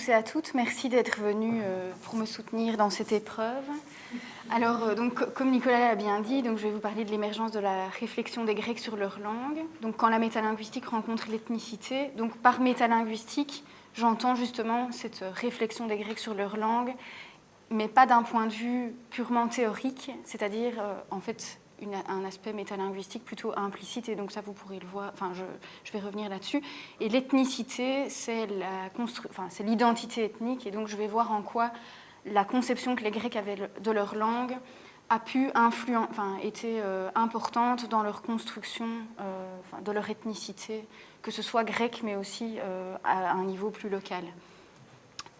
tous et à toutes. Merci d'être venus pour me soutenir dans cette épreuve. Alors, comme Nicolas l'a bien dit, je vais vous parler de l'émergence de la réflexion des Grecs sur leur langue. Donc, quand la métalinguistique rencontre l'ethnicité, donc par métalinguistique, j'entends justement cette réflexion des Grecs sur leur langue, mais pas d'un point de vue purement théorique, c'est-à-dire, en fait, un aspect métalinguistique plutôt implicite, et donc ça, vous pourrez le voir, enfin, je vais revenir là-dessus. Et l'ethnicité, c'est l'identité ethnique, et donc je vais voir en quoi la conception que les Grecs avaient de leur langue a pu été importante dans leur construction de leur ethnicité, que ce soit grec, mais aussi à un niveau plus local.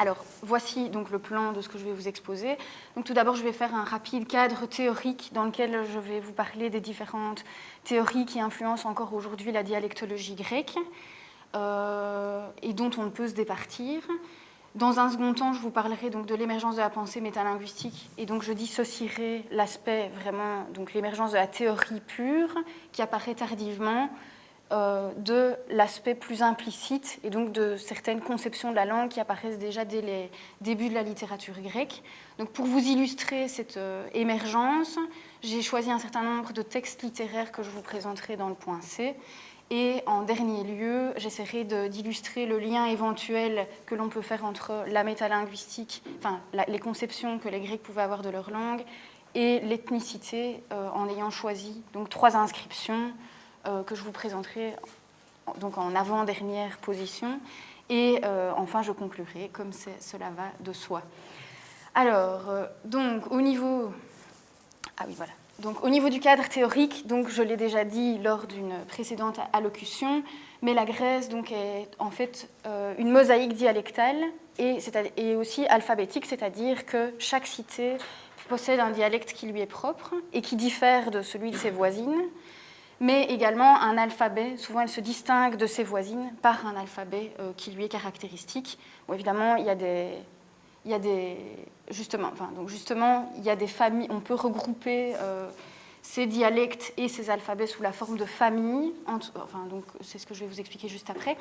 Alors, voici donc le plan de ce que je vais vous exposer. Donc, tout d'abord, je vais faire un rapide cadre théorique dans lequel je vais vous parler des différentes théories qui influencent encore aujourd'hui la dialectologie grecque et dont on ne peut se départir. Dans un second temps, je vous parlerai donc de l'émergence de la pensée métalinguistique, et donc je dissocierai l'aspect vraiment, donc l'émergence de la théorie pure qui apparaît tardivement, de l'aspect plus implicite et donc de certaines conceptions de la langue qui apparaissent déjà dès les débuts de la littérature grecque. Donc pour vous illustrer cette émergence, j'ai choisi un certain nombre de textes littéraires que je vous présenterai dans le point C. Et en dernier lieu, j'essaierai d'illustrer le lien éventuel que l'on peut faire entre la métalinguistique, les conceptions que les Grecs pouvaient avoir de leur langue, et l'ethnicité, en ayant choisi donc 3 inscriptions que je vous présenterai donc en avant-dernière position. Et enfin, je conclurai, comme cela va de soi. Alors, donc, au niveau... Ah oui, voilà. Donc, au niveau du cadre théorique, donc, je l'ai déjà dit lors d'une précédente allocution, mais la Grèce donc, est en fait une mosaïque dialectale et aussi alphabétique, c'est-à-dire que chaque cité possède un dialecte qui lui est propre et qui diffère de celui de ses voisines, mais également un alphabet. Souvent, elle se distingue de ses voisines par un alphabet qui lui est caractéristique. Bon, évidemment, il y a des justement, il y a des familles. On peut regrouper ces dialectes et ces alphabets sous la forme de familles. Donc, c'est ce que je vais vous expliquer juste après.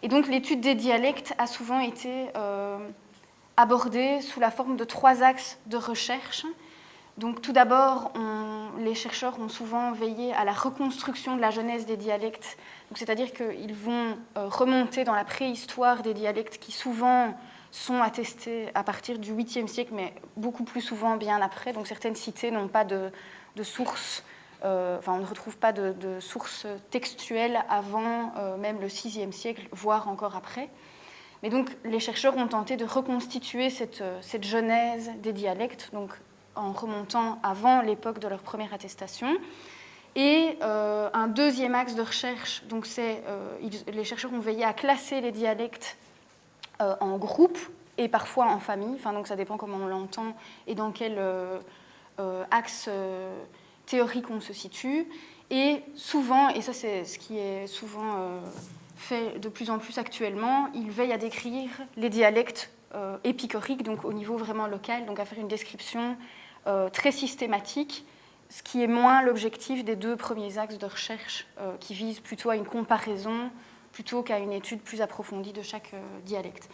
Et donc, l'étude des dialectes a souvent été abordée sous la forme de 3 axes de recherche. Donc, tout d'abord, les chercheurs ont souvent veillé à la reconstruction de la genèse des dialectes. C'est-à-dire qu'ils vont remonter dans la préhistoire des dialectes qui souvent sont attestés à partir du 8e siècle, mais beaucoup plus souvent bien après. Donc, certaines cités n'ont pas de sources, on ne retrouve pas de sources textuelles avant même le 6e siècle, voire encore après. Mais donc, les chercheurs ont tenté de reconstituer cette genèse des dialectes, donc en remontant avant l'époque de leur première attestation. Et un deuxième axe de recherche, donc les chercheurs ont veillé à classer les dialectes en groupes et parfois en famille, donc ça dépend comment on l'entend et dans quel axe théorique on se situe. Et souvent, et ça c'est ce qui est souvent fait de plus en plus actuellement, ils veillent à décrire les dialectes épicoriques, donc au niveau vraiment local, donc à faire une description très systématique, ce qui est moins l'objectif des 2 premiers axes de recherche qui visent plutôt à une comparaison plutôt qu'à une étude plus approfondie de chaque dialecte.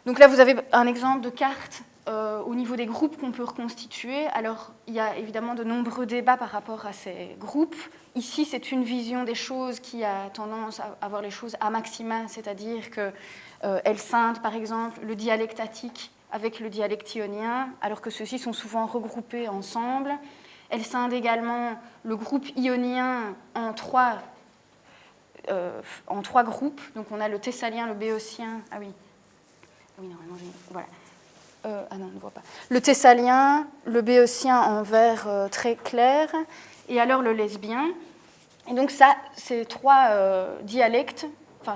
Donc là, vous avez un exemple de carte au niveau des groupes qu'on peut reconstituer. Alors, il y a évidemment de nombreux débats par rapport à ces groupes. Ici, c'est une vision des choses qui a tendance à avoir les choses à maxima, c'est-à-dire qu'elle scinde, par exemple, le dialecte attique avec le dialecte ionien, alors que ceux-ci sont souvent regroupés ensemble. Elle scinde également le groupe ionien en 3 groupes. Donc on a le thessalien, le béotien. Ah oui, normalement j'ai... Voilà. Ah non, on ne voit pas. Le thessalien, le béotien en vert très clair, et alors le lesbien. Et donc ça, ces 3 dialectes,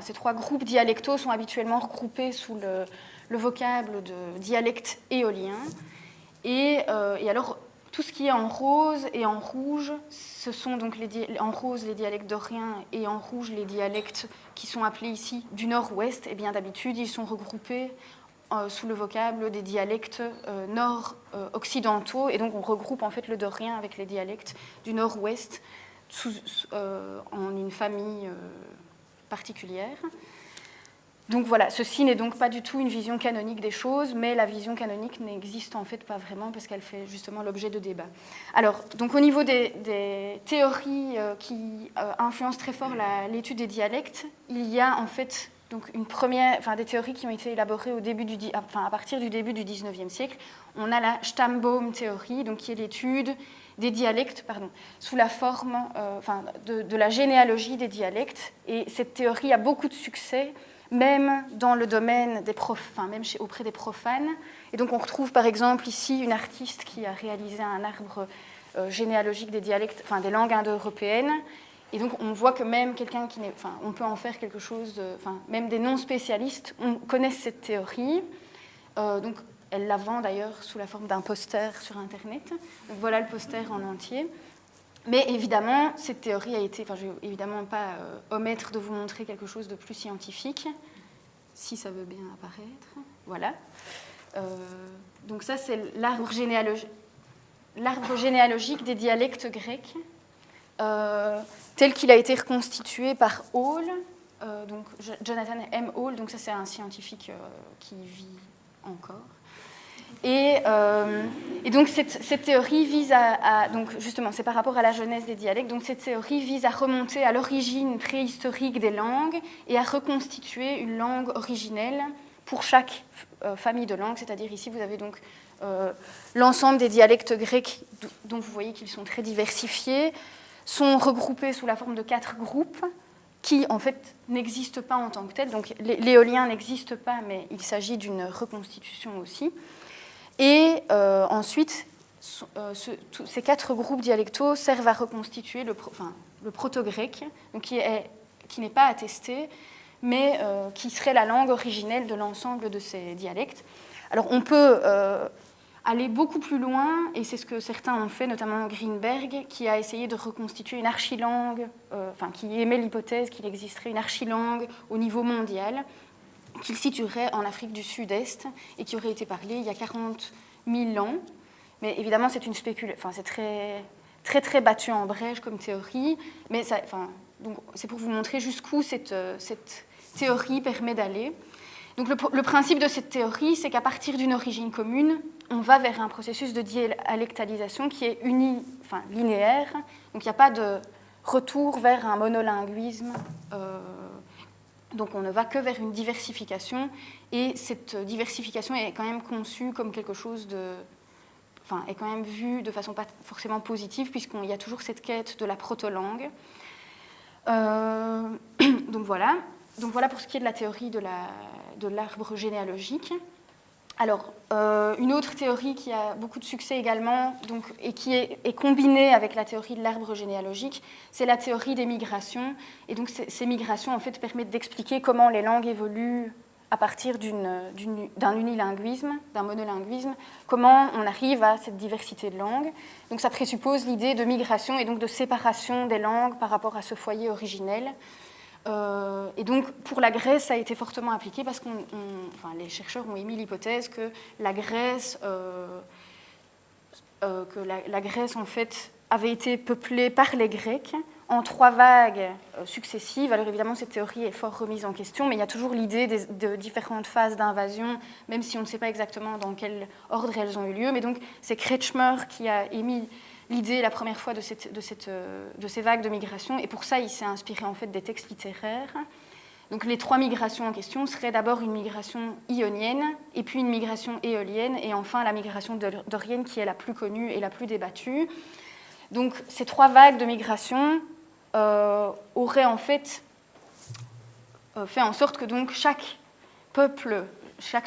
ces 3 groupes dialectaux sont habituellement regroupés sous le vocable de dialecte éolien. Et alors, tout ce qui est en rose et en rouge, ce sont donc en rose les dialectes doriens et en rouge les dialectes qui sont appelés ici du nord-ouest. Et bien d'habitude, ils sont regroupés sous le vocable des dialectes nord-occidentaux. Et donc on regroupe en fait le dorien avec les dialectes du nord-ouest en une famille particulière. Donc voilà, ceci n'est donc pas du tout une vision canonique des choses, mais la vision canonique n'existe en fait pas vraiment parce qu'elle fait justement l'objet de débats. Alors, donc au niveau des théories qui influencent très fort l'étude des dialectes, il y a en fait donc des théories qui ont été élaborées à partir du début du XIXe siècle. On a la Stammbaum-théorie, donc qui est l'étude des dialectes, sous la forme de la généalogie des dialectes. Et cette théorie a beaucoup de succès, même dans le domaine même auprès des profanes. Et donc on retrouve par exemple ici une artiste qui a réalisé un arbre généalogique des dialectes, des langues indo-européennes. Et donc on voit que même quelqu'un on peut en faire quelque chose, même des non-spécialistes connaissent cette théorie. Donc elle la vend d'ailleurs sous la forme d'un poster sur Internet. Donc voilà le poster en entier. Mais évidemment, cette théorie a été... je ne vais évidemment pas omettre de vous montrer quelque chose de plus scientifique, si ça veut bien apparaître. Voilà. Donc ça, c'est l'arbre généalogique des dialectes grecs, tel qu'il a été reconstitué par Hall, donc Jonathan M. Hall. Donc ça, c'est un scientifique qui vit encore. Et donc cette théorie vise donc justement, c'est par rapport à la genèse des dialectes, donc cette théorie vise à remonter à l'origine préhistorique des langues et à reconstituer une langue originelle pour chaque famille de langues, c'est-à-dire ici vous avez donc l'ensemble des dialectes grecs dont vous voyez qu'ils sont très diversifiés, sont regroupés sous la forme de 4 groupes qui en fait n'existent pas en tant que tels, donc l'éolien n'existe pas, mais il s'agit d'une reconstitution aussi. Et ensuite, ces 4 groupes dialectaux servent à reconstituer le proto-grec, donc qui n'est pas attesté, mais qui serait la langue originelle de l'ensemble de ces dialectes. Alors on peut aller beaucoup plus loin, et c'est ce que certains ont fait, notamment Greenberg, qui a essayé de reconstituer une archilangue, qui émet l'hypothèse qu'il existerait une archilangue au niveau mondial, qu'il situerait en Afrique du Sud-Est et qui aurait été parlé il y a 40 000 ans. Mais évidemment, c'est une spéculation, c'est très, très, très battu en brèche comme théorie, mais donc, c'est pour vous montrer jusqu'où cette théorie permet d'aller. Donc le principe de cette théorie, c'est qu'à partir d'une origine commune, on va vers un processus de dialectalisation qui est linéaire, donc il n'y a pas de retour vers un monolinguisme. Donc on ne va que vers une diversification, et cette diversification est quand même conçue comme quelque chose est quand même vue de façon pas forcément positive, puisqu'il y a toujours cette quête de la proto-langue. Donc voilà pour ce qui est de la théorie de l'arbre généalogique. Alors, une autre théorie qui a beaucoup de succès également, et qui est combinée avec la théorie de l'arbre généalogique, c'est la théorie des migrations. Et donc, ces migrations, en fait, permettent d'expliquer comment les langues évoluent à partir d'un unilinguisme, d'un monolinguisme, comment on arrive à cette diversité de langues. Donc, ça présuppose l'idée de migration et donc de séparation des langues par rapport à ce foyer originel. Et donc, pour la Grèce, ça a été fortement appliqué parce que les chercheurs ont émis l'hypothèse que la Grèce, en fait, avait été peuplée par les Grecs en 3 vagues successives. Alors évidemment, cette théorie est fort remise en question, mais il y a toujours l'idée de différentes phases d'invasion, même si on ne sait pas exactement dans quel ordre elles ont eu lieu. Mais donc, c'est Kretschmer qui a émis l'idée la première fois de ces vagues de migration, et pour ça, il s'est inspiré en fait des textes littéraires. Donc les 3 migrations en question seraient d'abord une migration ionienne, et puis une migration éolienne, et enfin la migration dorienne qui est la plus connue et la plus débattue. Donc ces 3 vagues de migration auraient en fait fait en sorte que donc chaque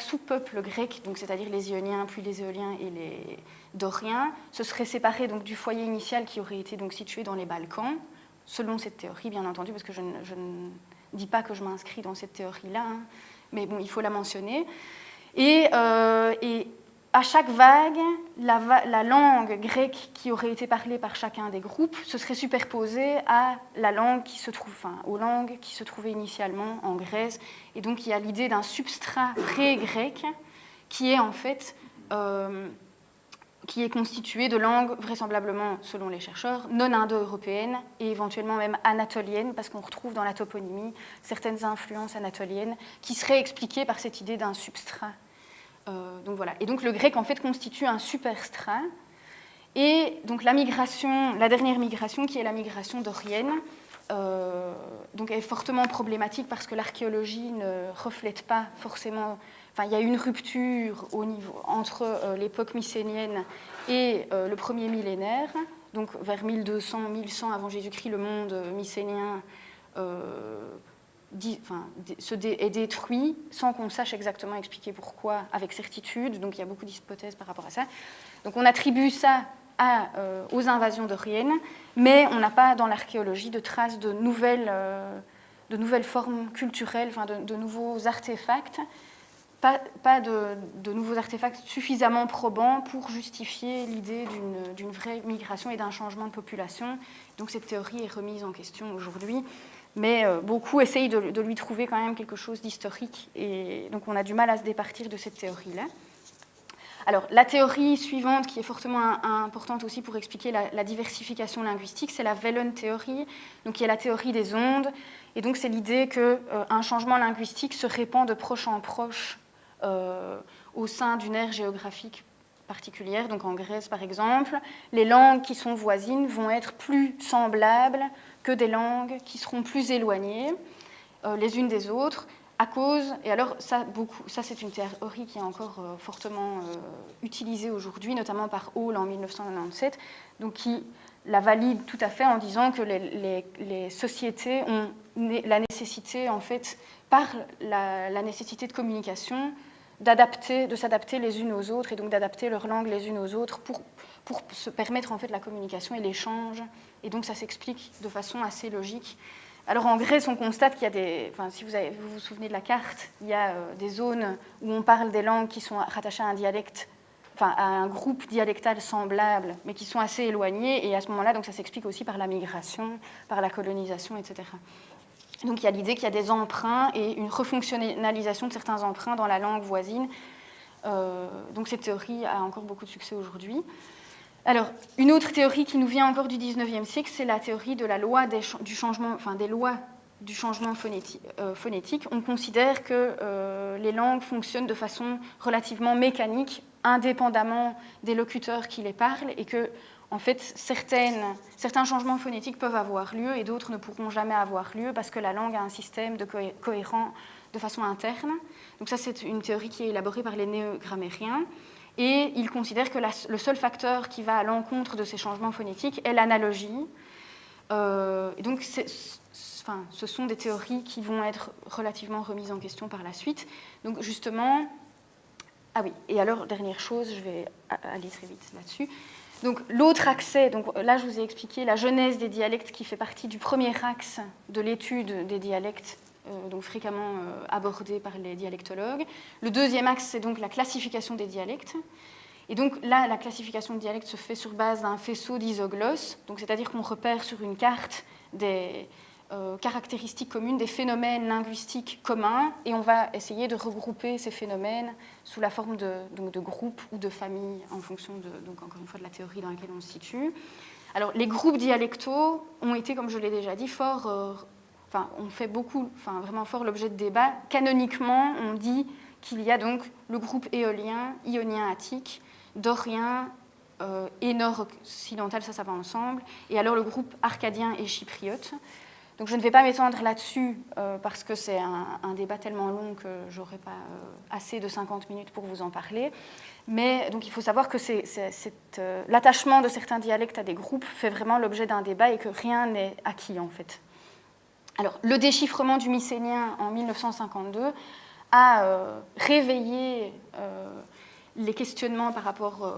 sous-peuple grec, donc c'est-à-dire les Ioniens, puis les Éoliens et les Doriens, se seraient séparés donc du foyer initial qui aurait été donc situé dans les Balkans, selon cette théorie, bien entendu, parce que je ne dis pas que je m'inscris dans cette théorie-là, mais bon, il faut la mentionner. Et à chaque vague, la langue grecque qui aurait été parlée par chacun des groupes se serait superposée à la langue aux langues qui se trouvaient initialement en Grèce. Et donc il y a l'idée d'un substrat pré-grec qui est en fait qui est constitué de langues vraisemblablement, selon les chercheurs, non indo-européennes et éventuellement même anatoliennes, parce qu'on retrouve dans la toponymie certaines influences anatoliennes qui seraient expliquées par cette idée d'un substrat. Donc voilà. Et donc le grec en fait constitue un superstrat. Et donc la dernière migration, qui est la migration dorienne, donc est fortement problématique parce que l'archéologie ne reflète pas forcément. Enfin, il y a une rupture entre l'époque mycénienne et le premier millénaire, donc vers 1200-1100 avant Jésus-Christ, le monde mycénien est détruit sans qu'on sache exactement expliquer pourquoi avec certitude. Donc il y a beaucoup d'hypothèses par rapport à ça. Donc on attribue ça aux invasions doriennes, mais on n'a pas dans l'archéologie de traces de nouvelles formes culturelles, enfin de nouveaux artefacts. Pas de nouveaux artefacts suffisamment probants pour justifier l'idée d'une vraie migration et d'un changement de population. Donc cette théorie est remise en question aujourd'hui, mais beaucoup essayent de lui trouver quand même quelque chose d'historique, et donc on a du mal à se départir de cette théorie-là. Alors la théorie suivante, qui est fortement importante aussi pour expliquer la diversification linguistique, c'est la Wellen-théorie, donc qui est la théorie des ondes, et donc c'est l'idée qu'un changement linguistique se répand de proche en proche au sein d'une aire géographique particulière. Donc en Grèce, par exemple, les langues qui sont voisines vont être plus semblables que des langues qui seront plus éloignées les unes des autres, à cause, et alors ça c'est une théorie qui est encore fortement utilisée aujourd'hui, notamment par Hall en 1997, donc qui la valide tout à fait en disant que les sociétés ont la nécessité, en fait, par la nécessité de communication, de s'adapter les unes aux autres et donc d'adapter leurs langues les unes aux autres pour se permettre en fait la communication et l'échange. Et donc ça s'explique de façon assez logique. Alors en Grèce, on constate qu'il y a si vous vous souvenez de la carte, il y a des zones où on parle des langues qui sont rattachées à un dialecte, enfin à un groupe dialectal semblable, mais qui sont assez éloignés. Et à ce moment-là, donc ça s'explique aussi par la migration, par la colonisation, etc. Donc il y a l'idée qu'il y a des emprunts et une refonctionnalisation de certains emprunts dans la langue voisine. Donc cette théorie a encore beaucoup de succès aujourd'hui. Alors, une autre théorie qui nous vient encore du XIXe siècle, c'est la théorie de la loi du changement, enfin des lois du changement phonétique. On considère que les langues fonctionnent de façon relativement mécanique, indépendamment des locuteurs qui les parlent, et que en fait, certains changements phonétiques peuvent avoir lieu et d'autres ne pourront jamais avoir lieu parce que la langue a un système cohérent de façon interne. Donc ça, c'est une théorie qui est élaborée par les néogrammairiens. Et ils considèrent que le seul facteur qui va à l'encontre de ces changements phonétiques est l'analogie. Et donc, ce sont des théories qui vont être relativement remises en question par la suite. Donc, justement... Ah oui, et alors, dernière chose, je vais aller très vite là-dessus. Donc, l'autre accès, donc là, je vous ai expliqué la genèse des dialectes qui fait partie du premier axe de l'étude des dialectes, donc fréquemment abordé par les dialectologues. Le deuxième axe, c'est donc la classification des dialectes. Et donc là, la classification des dialectes se fait sur base d'un faisceau d'isoglosses, donc c'est-à-dire qu'on repère sur une carte des caractéristiques communes, des phénomènes linguistiques communs, et on va essayer de regrouper ces phénomènes sous la forme de groupes ou de familles, en fonction donc encore une fois de la théorie dans laquelle on se situe. Alors, les groupes dialectaux ont été, comme je l'ai déjà dit, on fait vraiment fort l'objet de débats. Canoniquement, on dit qu'il y a donc le groupe éolien, ionien, attique, dorien et nord-occidental, ça va ensemble, et alors le groupe arcadien et chypriote. Donc je ne vais pas m'étendre là-dessus parce que c'est un débat tellement long que je n'aurai pas assez de 50 minutes pour vous en parler. Mais donc il faut savoir que l'attachement de certains dialectes à des groupes fait vraiment l'objet d'un débat et que rien n'est acquis en fait. Alors le déchiffrement du mycénien en 1952 a réveillé les questionnements par rapport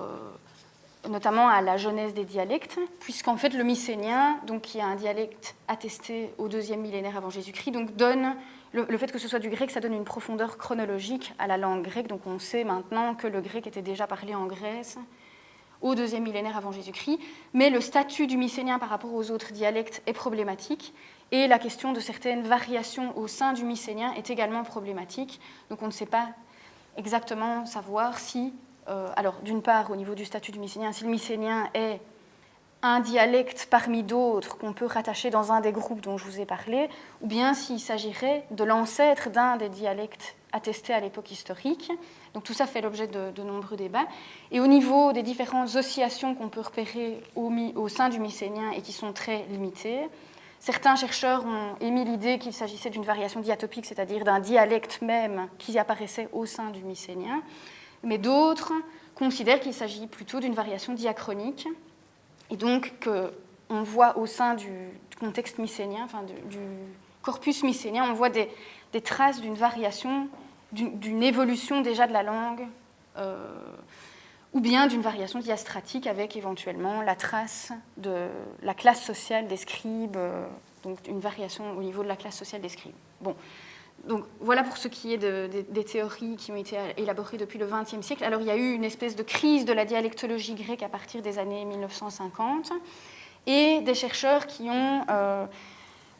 notamment à la genèse des dialectes, puisqu'en fait le mycénien, donc, qui est un dialecte attesté au 2e millénaire avant Jésus-Christ, donc donne, le fait que ce soit du grec, ça donne une profondeur chronologique à la langue grecque, donc on sait maintenant que le grec était déjà parlé en Grèce au 2e millénaire avant Jésus-Christ, mais le statut du mycénien par rapport aux autres dialectes est problématique, et la question de certaines variations au sein du mycénien est également problématique, donc on ne sait pas exactement savoir si alors d'une part au niveau du statut du mycénien, si le mycénien est un dialecte parmi d'autres qu'on peut rattacher dans un des groupes dont je vous ai parlé, ou bien s'il s'agirait de l'ancêtre d'un des dialectes attestés à l'époque historique. Donc tout ça fait l'objet de nombreux débats. Et au niveau des différentes oscillations qu'on peut repérer au sein du mycénien et qui sont très limitées, certains chercheurs ont émis l'idée qu'il s'agissait d'une variation diatopique, c'est-à-dire d'un dialecte même qui apparaissait au sein du mycénien, mais d'autres considèrent qu'il s'agit plutôt d'une variation diachronique, et donc qu'on voit au sein du contexte mycénien, enfin du corpus mycénien, on voit des traces d'une variation, d'une évolution déjà de la langue, ou bien d'une variation diastratique avec éventuellement la trace de la classe sociale des scribes, donc une variation au niveau de la classe sociale des scribes. Bon. Donc voilà pour ce qui est des théories qui ont été élaborées depuis le XXe siècle. Alors il y a eu une espèce de crise de la dialectologie grecque à partir des années 1950 et des chercheurs qui ont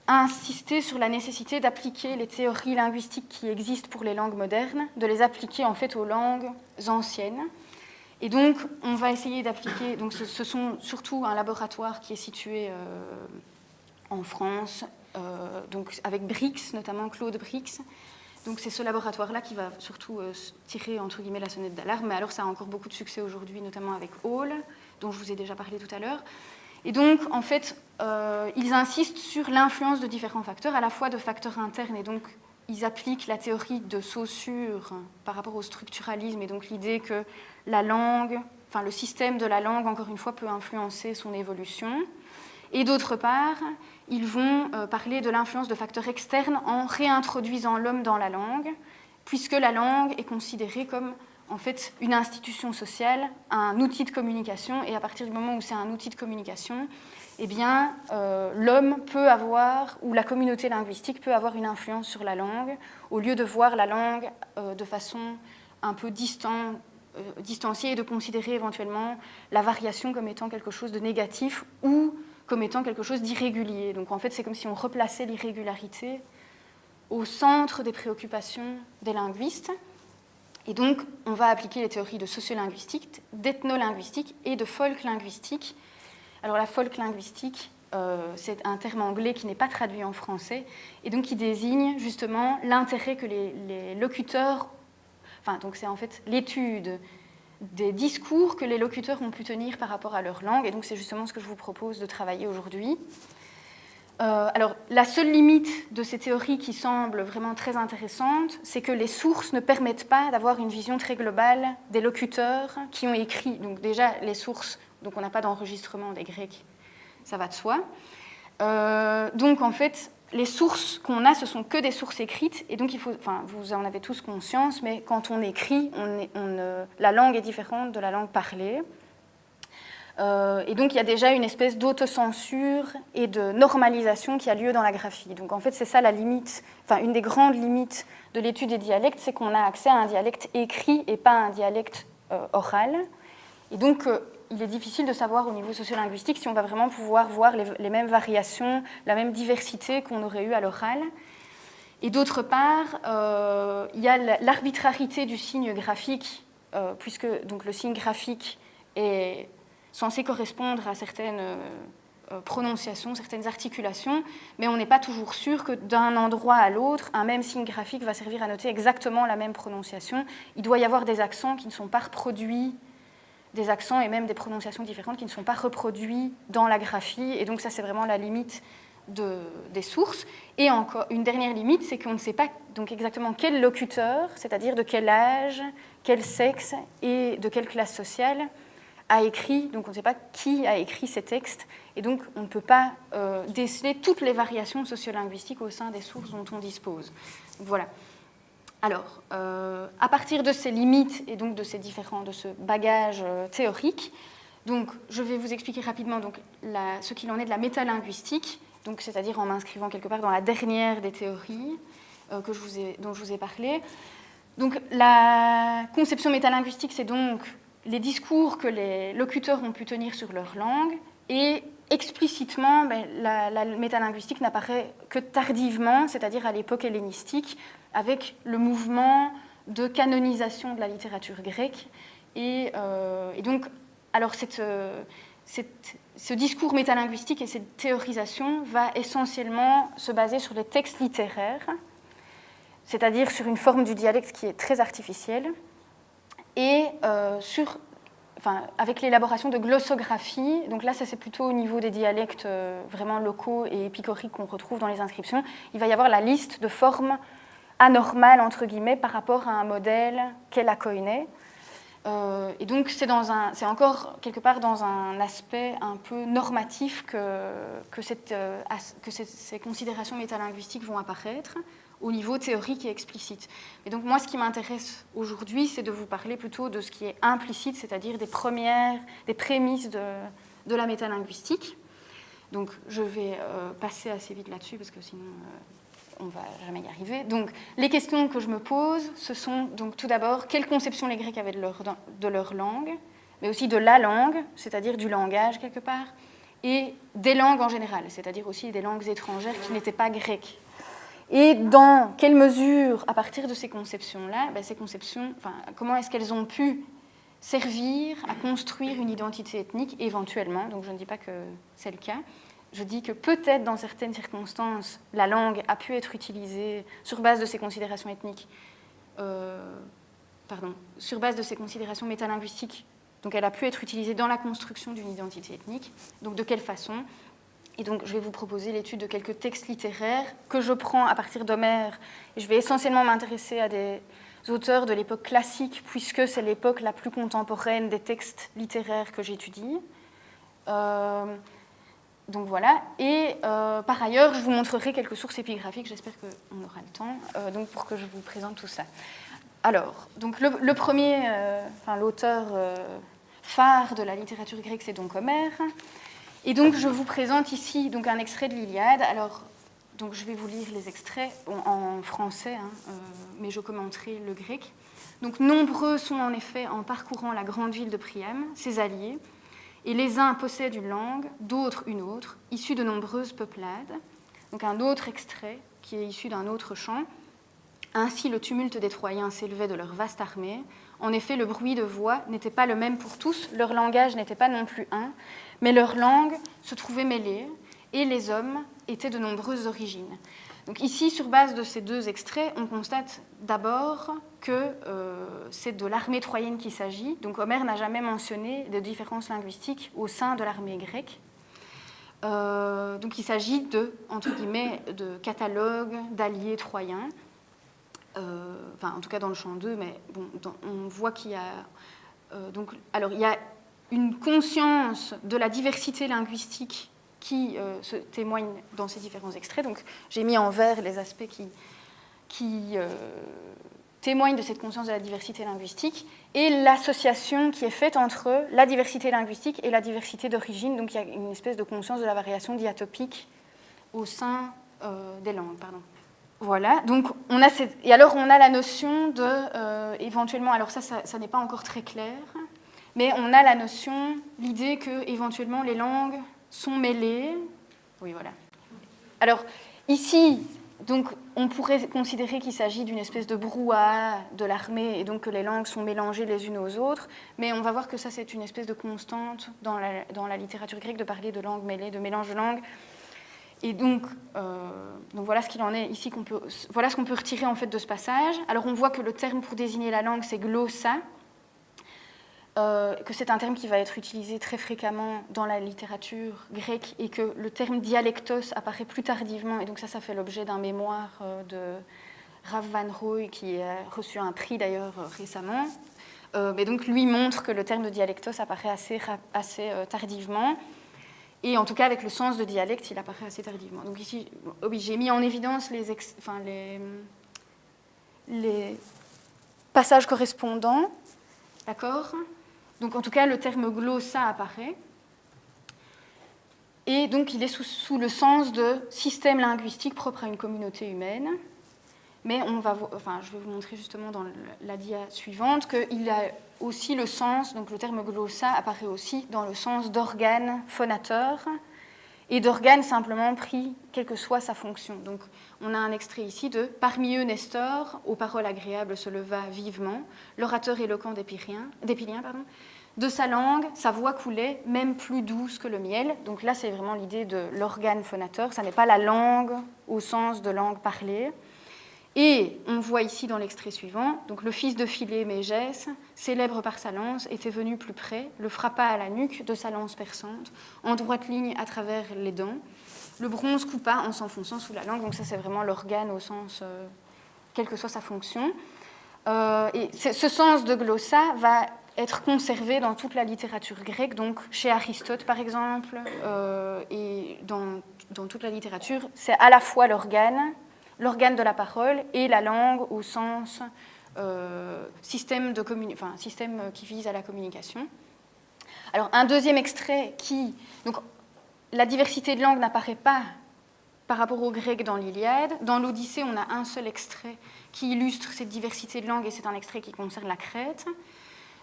insisté sur la nécessité d'appliquer les théories linguistiques qui existent pour les langues modernes, de les appliquer en fait aux langues anciennes. Et donc on va essayer d'appliquer, donc ce sont surtout un laboratoire qui est situé en France, donc avec Brix, notamment Claude Brix. Donc c'est ce laboratoire-là qui va surtout tirer entre guillemets la sonnette d'alarme, mais alors ça a encore beaucoup de succès aujourd'hui, notamment avec Hall, dont je vous ai déjà parlé tout à l'heure. Et donc en fait, ils insistent sur l'influence de différents facteurs, à la fois de facteurs internes, et donc ils appliquent la théorie de Saussure par rapport au structuralisme, et donc l'idée que la langue, enfin le système de la langue, encore une fois, peut influencer son évolution. Et d'autre part, ils vont parler de l'influence de facteurs externes en réintroduisant l'homme dans la langue, puisque la langue est considérée comme en fait une institution sociale, un outil de communication, et à partir du moment où c'est un outil de communication, eh bien, l'homme peut avoir, ou la communauté linguistique peut avoir une influence sur la langue, au lieu de voir la langue de façon un peu distanciée et de considérer éventuellement la variation comme étant quelque chose de négatif ou comme étant quelque chose d'irrégulier. Donc en fait, c'est comme si on replaçait l'irrégularité au centre des préoccupations des linguistes. Et donc, on va appliquer les théories de sociolinguistique, d'ethnolinguistique et de folk-linguistique. Alors la folk-linguistique, c'est un terme anglais qui n'est pas traduit en français, et donc qui désigne justement l'intérêt que les locuteurs... Enfin, donc c'est en fait l'étude des discours que les locuteurs ont pu tenir par rapport à leur langue, et donc c'est justement ce que je vous propose de travailler aujourd'hui. Alors, la seule limite de ces théories qui semble vraiment très intéressante, c'est que les sources ne permettent pas d'avoir une vision très globale des locuteurs qui ont écrit. Donc déjà, les sources, donc on n'a pas d'enregistrement des Grecs, ça va de soi. Donc en fait, les sources qu'on a, ce sont que des sources écrites, et donc il faut, enfin, vous en avez tous conscience, mais quand on écrit, la langue est différente de la langue parlée. Et donc il y a déjà une espèce d'autocensure et de normalisation qui a lieu dans la graphie. Donc en fait, c'est ça la limite, enfin une des grandes limites de l'étude des dialectes, c'est qu'on a accès à un dialecte écrit et pas à un dialecte oral. Et donc il est difficile de savoir au niveau sociolinguistique si on va vraiment pouvoir voir les mêmes variations, la même diversité qu'on aurait eu à l'oral. Et d'autre part, il y a l'arbitrarité du signe graphique, puisque donc, le signe graphique est censé correspondre à certaines prononciations, certaines articulations, mais on n'est pas toujours sûr que d'un endroit à l'autre, un même signe graphique va servir à noter exactement la même prononciation. Il doit y avoir des accents qui ne sont pas reproduits, des accents et même des prononciations différentes qui ne sont pas reproduits dans la graphie, et donc ça c'est vraiment la limite des sources. Et encore une dernière limite, c'est qu'on ne sait pas donc exactement quel locuteur, c'est-à-dire de quel âge, quel sexe et de quelle classe sociale a écrit, donc on ne sait pas qui a écrit ces textes, et donc on ne peut pas déceler toutes les variations sociolinguistiques au sein des sources dont on dispose. Donc, voilà. Alors, à partir de ces limites et donc de ce bagage théorique, donc, je vais vous expliquer rapidement donc, ce qu'il en est de la métalinguistique, donc, c'est-à-dire en m'inscrivant quelque part dans la dernière des théories dont je vous ai parlé. Donc, la conception métalinguistique, c'est donc les discours que les locuteurs ont pu tenir sur leur langue, et explicitement, la métalinguistique n'apparaît que tardivement, c'est-à-dire à l'époque hellénistique, avec le mouvement de canonisation de la littérature grecque, Et donc, alors ce discours métalinguistique et cette théorisation va essentiellement se baser sur les textes littéraires, c'est-à-dire sur une forme du dialecte qui est très artificielle, et avec l'élaboration de glossographie. Donc là, ça c'est plutôt au niveau des dialectes vraiment locaux et épicoriques qu'on retrouve dans les inscriptions. Il va y avoir la liste de formes anormales, entre guillemets, par rapport à un modèle qu'est la Koiné. Et donc, c'est encore quelque part dans un aspect un peu normatif que ces considérations métalinguistiques vont apparaître au niveau théorique et explicite. Et donc, moi, ce qui m'intéresse aujourd'hui, c'est de vous parler plutôt de ce qui est implicite, c'est-à-dire des prémices de la métalinguistique. Donc, je vais passer assez vite là-dessus, parce que sinon, on ne va jamais y arriver. Donc, les questions que je me pose, ce sont donc tout d'abord, quelle conception les Grecs avaient de leur langue, mais aussi de la langue, c'est-à-dire du langage quelque part, et des langues en général, c'est-à-dire aussi des langues étrangères qui n'étaient pas grecques. Et dans quelle mesure, à partir de ces conceptions-là, comment est-ce qu'elles ont pu servir à construire une identité ethnique éventuellement, donc je ne dis pas que c'est le cas, je dis que peut-être dans certaines circonstances, la langue a pu être utilisée sur base de ces considérations ethniques, sur base de ces considérations métalinguistiques, donc elle a pu être utilisée dans la construction d'une identité ethnique. Donc de quelle façon? Et donc je vais vous proposer l'étude de quelques textes littéraires que je prends à partir d'Homère. Et je vais essentiellement m'intéresser à des auteurs de l'époque classique, puisque c'est l'époque la plus contemporaine des textes littéraires que j'étudie. Donc voilà, et par ailleurs, je vous montrerai quelques sources épigraphiques, j'espère qu'on aura le temps, donc pour que je vous présente tout ça. Alors, donc le premier, l'auteur phare de la littérature grecque, c'est donc Homère, et donc je vous présente ici donc, un extrait de l'Iliade. Alors, donc je vais vous lire les extraits en français, mais je commenterai le grec. Donc nombreux sont en effet, en parcourant la grande ville de Priam, ses alliés, et les uns possèdent une langue, d'autres une autre, issue de nombreuses peuplades. Donc un autre extrait qui est issu d'un autre chant. Ainsi le tumulte des Troyens s'élevait de leur vaste armée. En effet, le bruit de voix n'était pas le même pour tous, leur langage n'était pas non plus un, mais leur langue se trouvait mêlée, et les hommes étaient de nombreuses origines. Donc ici, sur base de ces deux extraits, on constate d'abord que c'est de l'armée troyenne qu'il s'agit. Donc Homère n'a jamais mentionné de différences linguistiques au sein de l'armée grecque. Donc il s'agit entre guillemets, de catalogues d'alliés troyens. En tout cas dans le chant 2, mais bon, on voit qu'il y a... il y a une conscience de la diversité linguistique qui se témoignent dans ces différents extraits. Donc, j'ai mis en vert les aspects qui témoignent de cette conscience de la diversité linguistique et l'association qui est faite entre la diversité linguistique et la diversité d'origine. Donc, il y a une espèce de conscience de la variation diatopique au sein des langues. Pardon. Voilà. Donc, on a la notion de, éventuellement, alors ça n'est pas encore très clair, mais on a la notion, l'idée que éventuellement les langues sont mêlées. Oui, voilà. Alors, ici, donc, on pourrait considérer qu'il s'agit d'une espèce de brouhaha de l'armée et donc que les langues sont mélangées les unes aux autres, mais on va voir que ça, c'est une espèce de constante dans la littérature grecque de parler de langues mêlées, de mélange de langues. Et donc voilà ce qu'il en est ici, voilà ce qu'on peut retirer en fait de ce passage. Alors, on voit que le terme pour désigner la langue, c'est glossa, que c'est un terme qui va être utilisé très fréquemment dans la littérature grecque et que le terme dialectos apparaît plus tardivement, et donc ça fait l'objet d'un mémoire de Rav Van Rooij qui a reçu un prix d'ailleurs récemment. Mais donc lui montre que le terme de dialectos apparaît assez tardivement, et en tout cas avec le sens de dialecte, il apparaît assez tardivement. Donc ici, oui, j'ai mis en évidence les passages correspondants, d'accord ? Donc, en tout cas, le terme glossa apparaît. Et donc, il est sous le sens de système linguistique propre à une communauté humaine. Mais je vais vous montrer justement dans la dia suivante qu'il a aussi le sens, donc le terme glossa apparaît aussi dans le sens d'organe phonateur. et d'organes simplement pris, quelle que soit sa fonction. Donc, on a un extrait ici de « Parmi eux, Nestor, aux paroles agréables se leva vivement, l'orateur éloquent d'Épilien, de sa langue, sa voix coulait, même plus douce que le miel. » Donc là, c'est vraiment l'idée de l'organe phonateur. Ça n'est pas la langue au sens de langue parlée. Et on voit ici dans l'extrait suivant, donc le fils de Philée, Mégès, célèbre par sa lance, était venu plus près, le frappa à la nuque de sa lance perçante, en droite ligne à travers les dents. Le bronze coupa en s'enfonçant sous la langue. Donc ça, c'est vraiment l'organe au sens, quelle que soit sa fonction. Et ce sens de glossa va être conservé dans toute la littérature grecque, donc chez Aristote par exemple, et dans toute la littérature, c'est à la fois l'organe de la parole et la langue au sens système qui vise à la communication. Alors un deuxième extrait donc la diversité de langue n'apparaît pas par rapport au grec dans l'Iliade. Dans l'Odyssée, on a un seul extrait qui illustre cette diversité de langue et c'est un extrait qui concerne la Crète.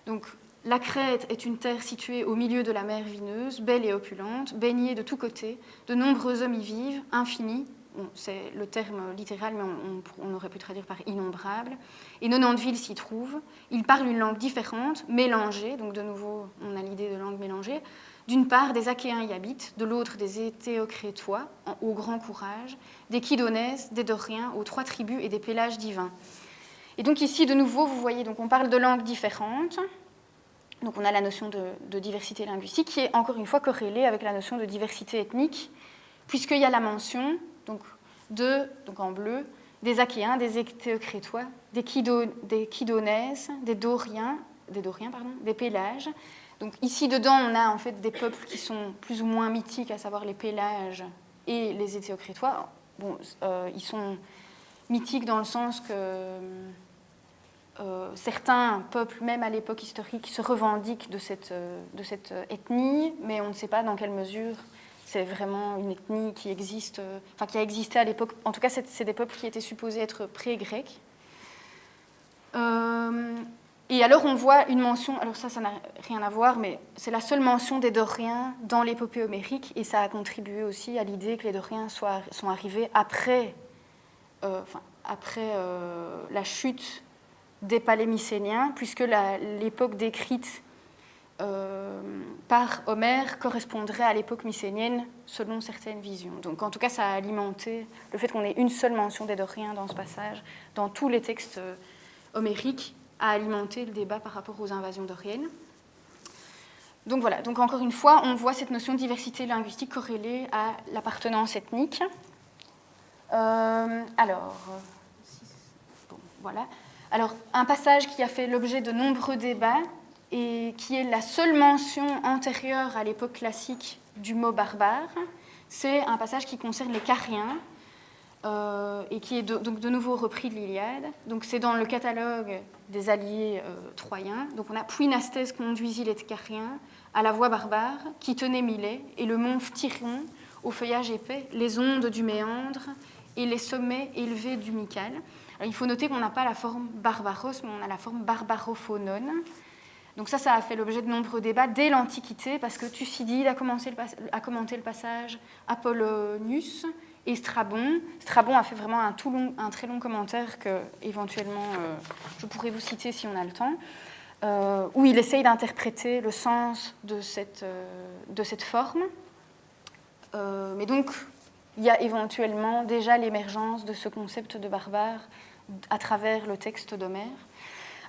Donc, la Crète est une terre située au milieu de la mer vineuse, belle et opulente, baignée de tous côtés, de nombreux hommes y vivent, infinis, bon, c'est le terme littéral, mais on aurait pu traduire par innombrable, et 90 villes s'y trouvent. Ils parlent une langue différente, mélangée, donc de nouveau, on a l'idée de langue mélangée. D'une part, des Achéens y habitent, de l'autre, des Éthéocrétois, au grand courage, des Kydonès, des Doriens, aux 3 tribus et des pélages divins. Et donc ici, de nouveau, vous voyez, donc on parle de langues différentes. Donc on a la notion de diversité linguistique qui est encore une fois corrélée avec la notion de diversité ethnique, puisqu'il y a la mention donc en bleu, des Achéens, des Éthéocrétois, des Kydonès, des Doriens, des Pélages. Donc ici dedans, on a en fait des peuples qui sont plus ou moins mythiques, à savoir les Pélages et les Éthéocrétois. Bon, ils sont mythiques dans le sens que certains peuples, même à l'époque historique, se revendiquent de cette ethnie, mais on ne sait pas dans quelle mesure c'est vraiment une ethnie qui existe, qui a existé à l'époque. En tout cas, c'est des peuples qui étaient supposés être pré-grecs. Et alors, on voit une mention, alors ça n'a rien à voir, mais c'est la seule mention des Doriens dans l'épopée homérique, et ça a contribué aussi à l'idée que les Doriens sont arrivés après la chute des palais mycéniens, puisque l'époque décrite par Homère correspondrait à l'époque mycénienne selon certaines visions. Donc en tout cas, ça a alimenté le fait qu'on ait une seule mention des Doriens dans ce passage, dans tous les textes homériques, a alimenté le débat par rapport aux invasions doriennes. Donc voilà, donc encore une fois, on voit cette notion de diversité linguistique corrélée à l'appartenance ethnique. Voilà. Alors, un passage qui a fait l'objet de nombreux débats et qui est la seule mention antérieure à l'époque classique du mot barbare, c'est un passage qui concerne les Cariens et qui est donc de nouveau repris de l'Iliade. Donc, c'est dans le catalogue des alliés troyens. Donc, on a « Puis Nastès conduisit les Cariens à la voie barbare qui tenait Milet et le mont Phthiron au feuillage épais, les ondes du méandre et les sommets élevés du Mycale. » Alors, il faut noter qu'on n'a pas la forme barbaros, mais on a la forme barbarophonon. Donc ça a fait l'objet de nombreux débats dès l'Antiquité, parce que Thucydide a commenté le passage, Apollonius et Strabon. Strabon a fait vraiment un très long commentaire que, éventuellement, je pourrais vous citer si on a le temps, où il essaye d'interpréter le sens de cette forme. Mais donc, il y a éventuellement déjà l'émergence de ce concept de barbare à travers le texte d'Homère.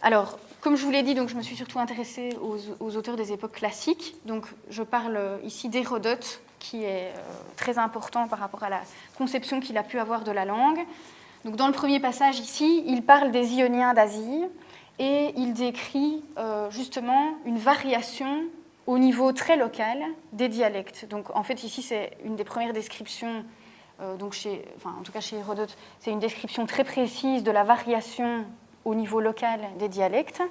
Alors, comme je vous l'ai dit, donc, je me suis surtout intéressée aux auteurs des époques classiques. Donc, je parle ici d'Hérodote, qui est très important par rapport à la conception qu'il a pu avoir de la langue. Donc, dans le premier passage ici, il parle des Ioniens d'Asie et il décrit justement une variation au niveau très local des dialectes. Donc, en fait, ici, c'est une des premières descriptions, en tout cas chez Hérodote, c'est une description très précise de la variation au niveau local des dialectes.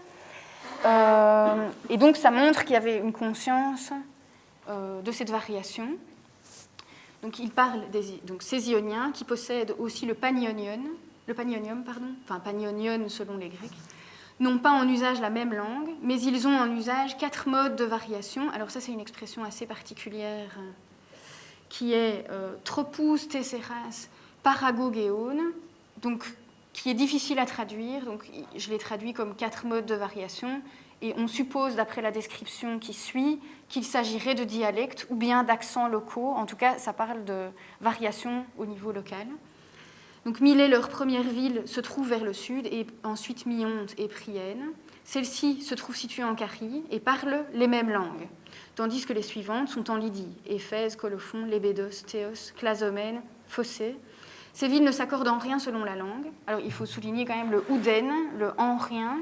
Et donc, ça montre qu'il y avait une conscience de cette variation. Donc, il parle ces Ioniens qui possèdent aussi le panionion, panionion selon les Grecs, n'ont pas en usage la même langue, mais ils ont en usage 4 modes de variation. Alors ça, c'est une expression assez particulière qui est Tropous tesseras paragogéone, donc qui est difficile à traduire. Donc, je l'ai traduit comme 4 modes de variation. Et on suppose, d'après la description qui suit, qu'il s'agirait de dialectes ou bien d'accents locaux. En tout cas, ça parle de variations au niveau local. Donc Milet, leur première ville, se trouve vers le sud, et ensuite Myonte et Prienne. Celle-ci se trouve située en Carie et parle les mêmes langues, tandis que les suivantes sont en Lydie, Éphèse, Colophon, Lébédos, Théos, Clasomène, Phocée. Ces villes ne s'accordent en rien selon la langue. Alors il faut souligner quand même le ouden, le en rien,